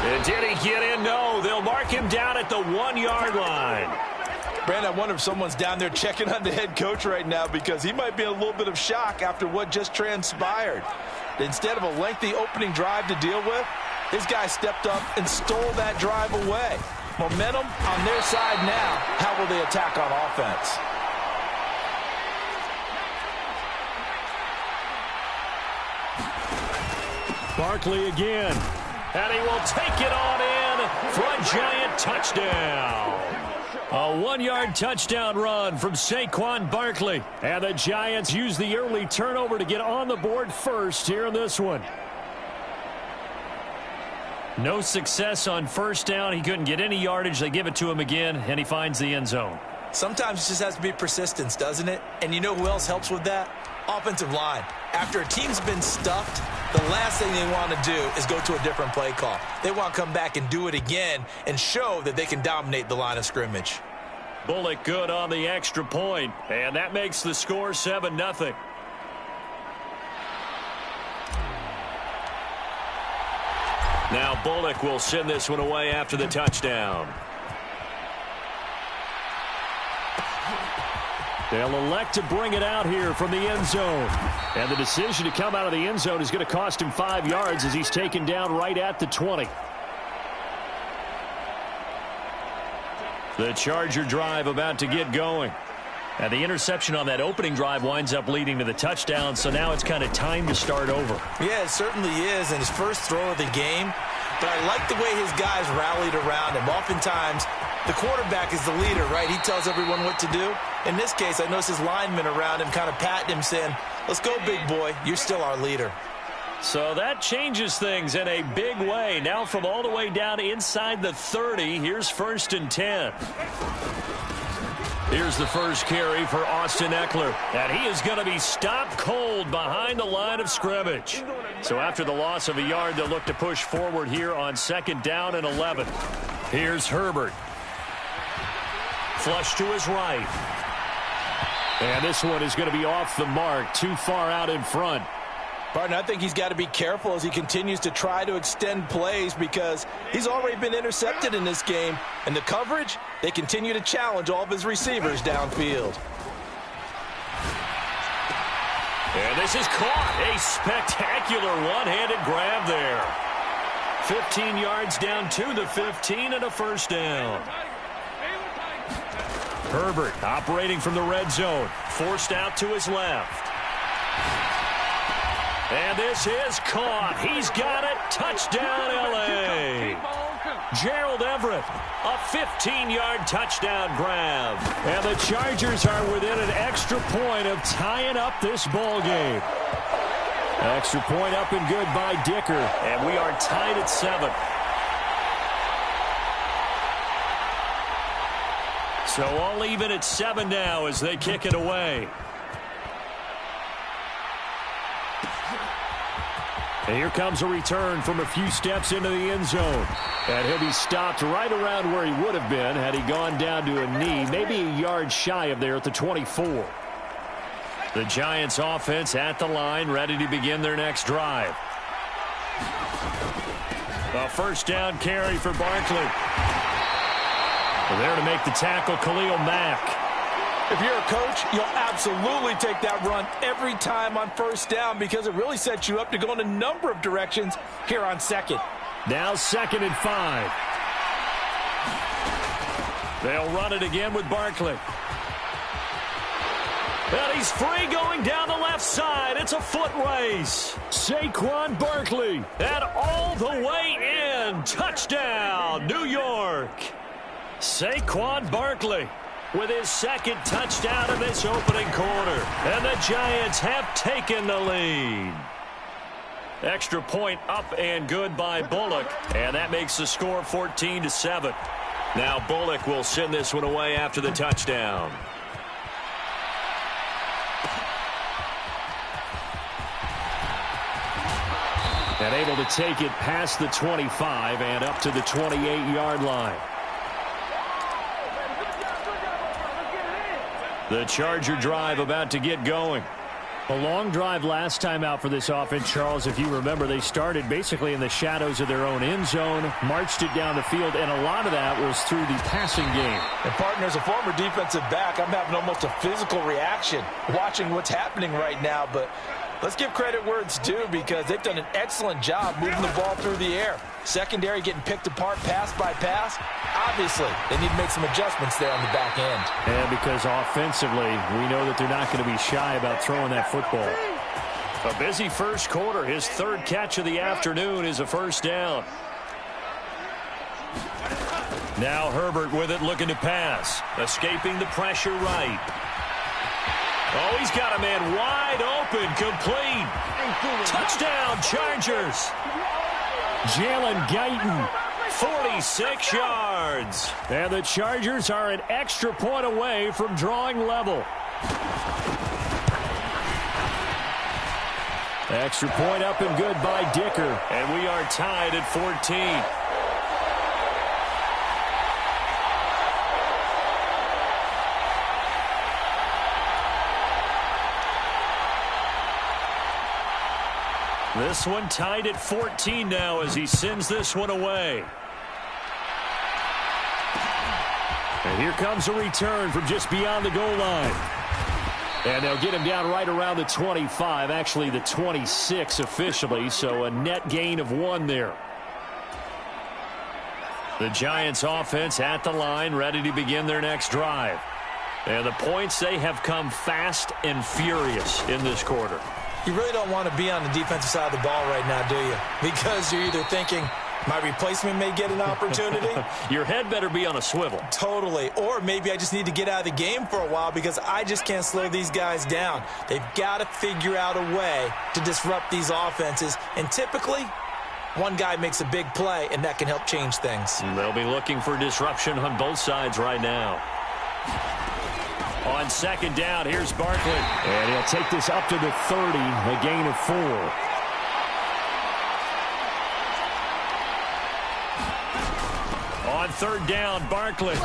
And did he get in? No, they'll mark him down at the 1-yard line. Brandon, I wonder if someone's down there checking on the head coach right now, because he might be in a little bit of shock after what just transpired. Instead of a lengthy opening drive to deal with, this guy stepped up and stole that drive away. Momentum on their side now. How will they attack on offense? Barkley again. And he will take it on in for a Giant touchdown. A 1-yard touchdown run from Saquon Barkley. And the Giants use the early turnover to get on the board first here in this one. No success on first down. He couldn't get any yardage. They give it to him again, and he finds the end zone. Sometimes it just has to be persistence, doesn't it? And you know who else helps with that? Offensive line. After a team's been stuffed, the last thing they want to do is go to a different play call. They want to come back and do it again and show that they can dominate the line of scrimmage. Bullock good on the extra point, and that makes the score 7-0. Now Bullock will send this one away after the touchdown. They'll elect to bring it out here from the end zone. And the decision to come out of the end zone is going to cost him 5 yards as he's taken down right at the 20. The Charger drive about to get going. And the interception on that opening drive winds up leading to the touchdown, so now it's kind of time to start over. Yeah, it certainly is, and his first throw of the game. But I like the way his guys rallied around him. Oftentimes, the quarterback is the leader, right? He tells everyone what to do. In this case, I noticed his linemen around him kind of patting him, saying, "Let's go, big boy. You're still our leader." So that changes things in a big way. Now from all the way down inside the 30, here's 1st and 10. Here's the first carry for Austin Eckler. And he is going to be stopped cold behind the line of scrimmage. So after the loss of a yard, they'll look to push forward here on 2nd down and 11. Here's Herbert. Flush to his right. And this one is going to be off the mark, too far out in front. Partner, I think he's got to be careful as he continues to try to extend plays, because he's already been intercepted in this game. And the coverage, they continue to challenge all of his receivers downfield. And this is caught. A spectacular one-handed grab there. 15 yards down to the 15 and a first down. Herbert operating from the red zone. Forced out to his left. And this is caught. He's got it. Touchdown, L.A. Gerald Everett, a 15-yard touchdown grab. And the Chargers are within an extra point of tying up this ball game. Extra point up and good by Dicker. And we are tied at 7. So all even at 7 now as they kick it away. And here comes a return from a few steps into the end zone. And he'll be stopped right around where he would have been had he gone down to a knee, maybe a yard shy of there at the 24. The Giants offense at the line, ready to begin their next drive. A first down carry for Barkley. There to make the tackle, Khalil Mack. If you're a coach, you'll absolutely take that run every time on first down because it really sets you up to go in a number of directions here on second. Now 2nd and 5. They'll run it again with Barkley. And he's free going down the left side. It's a foot race. Saquon Barkley. And all the way in. Touchdown, New York. Saquon Barkley with his 2nd touchdown in this opening quarter. And the Giants have taken the lead. Extra point up and good by Bullock. And that makes the score 14-7. Now Bullock will send this one away after the touchdown. And able to take it past the 25 and up to the 28-yard line. The Charger drive about to get going. A long drive last time out for this offense, Charles. If you remember, they started basically in the shadows of their own end zone, marched it down the field, and a lot of that was through the passing game. And, partner, as a former defensive back, I'm having almost a physical reaction watching what's happening right now. But let's give credit where it's due because they've done an excellent job moving the ball through the air. Secondary getting picked apart pass by pass. Obviously, they need to make some adjustments there on the back end. And because offensively, we know that they're not going to be shy about throwing that football. A busy first quarter. His 3rd catch of the afternoon is a first down. Now Herbert with it, looking to pass. Escaping the pressure right. Oh, he's got a man wide open, complete. Touchdown, Chargers. Jalen Guyton. 46 yards. And the Chargers are an extra point away from drawing level. Extra point up and good by Dicker. And we are tied at 14. This one tied at 14 now as he sends this one away. And here comes a return from just beyond the goal line. And they'll get him down right around the 25, actually the 26 officially, so a net gain of 1 there. The Giants offense at the line, ready to begin their next drive. And the points, they have come fast and furious in this quarter. You really don't want to be on the defensive side of the ball right now, do you? Because you're either thinking, my replacement may get an opportunity. Your head better be on a swivel. Totally. Or maybe I just need to get out of the game for a while because I just can't slow these guys down. They've got to figure out a way to disrupt these offenses. And typically, one guy makes a big play, and that can help change things. They'll be looking for disruption on both sides right now. On 2nd down, here's Barkley. And he'll take this up to the 30, a gain of 4. On 3rd down, Barkley.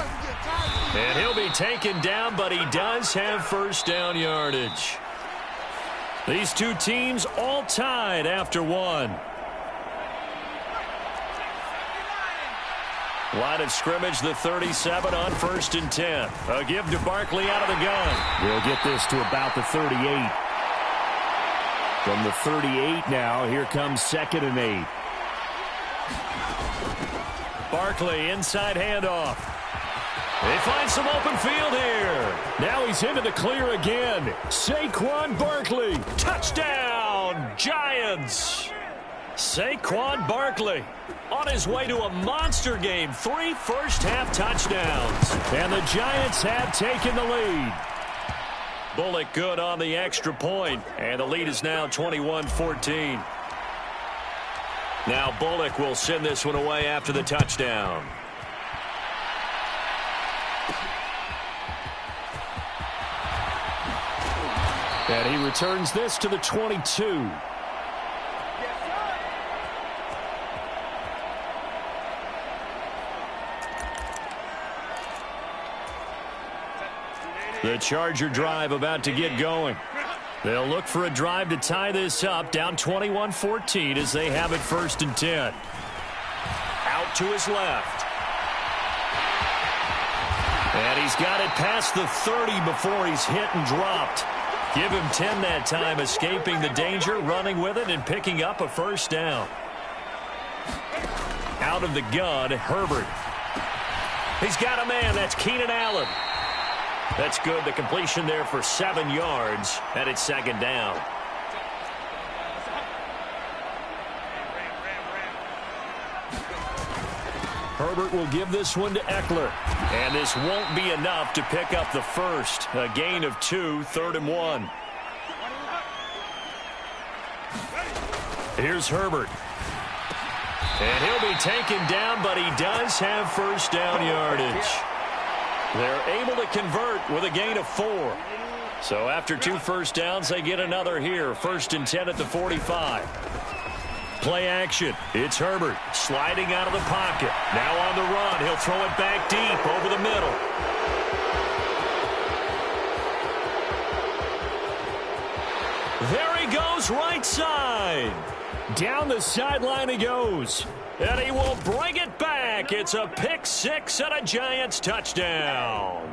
And he'll be taken down, but he does have first down yardage. These two teams all tied after 1. Line of scrimmage, the 37 on 1st and 10. A give to Barkley out of the gun. We'll get this to about the 38. From the 38 now, here comes 2nd and 8. Barkley, inside handoff. They find some open field here. Now he's into the clear again. Saquon Barkley. Touchdown, Giants. Saquon Barkley on his way to a monster game. 3 first-half touchdowns. And the Giants have taken the lead. Bullock good on the extra point. And the lead is now 21-14. Now Bullock will send this one away after the touchdown. And he returns this to the 22. The Charger drive about to get going. They'll look for a drive to tie this up, down 21-14 as they have it 1st and 10. out to his left. And he's got it past the 30 before he's hit and dropped. Give him 10 that time, escaping the danger, running with it, and picking up a first down. Out of the gun, Herbert. He's got a man. That's Keenan Allen. That's good. The completion there for 7 yards, and it's second down. Herbert will give this one to Eckler. And this won't be enough to pick up the first. A gain of 2, 3rd and 1. Here's Herbert. And he'll be taken down, but he does have first down yardage. They're able to convert with a gain of 4. So after 2 first downs, they get another here. 1st and 10 at the 45. Play action. It's Herbert sliding out of the pocket. Now on the run. He'll throw it back deep over the middle. There he goes, right side. Down the sideline he goes. And he will bring it back. It's a pick 6 and a Giants touchdown.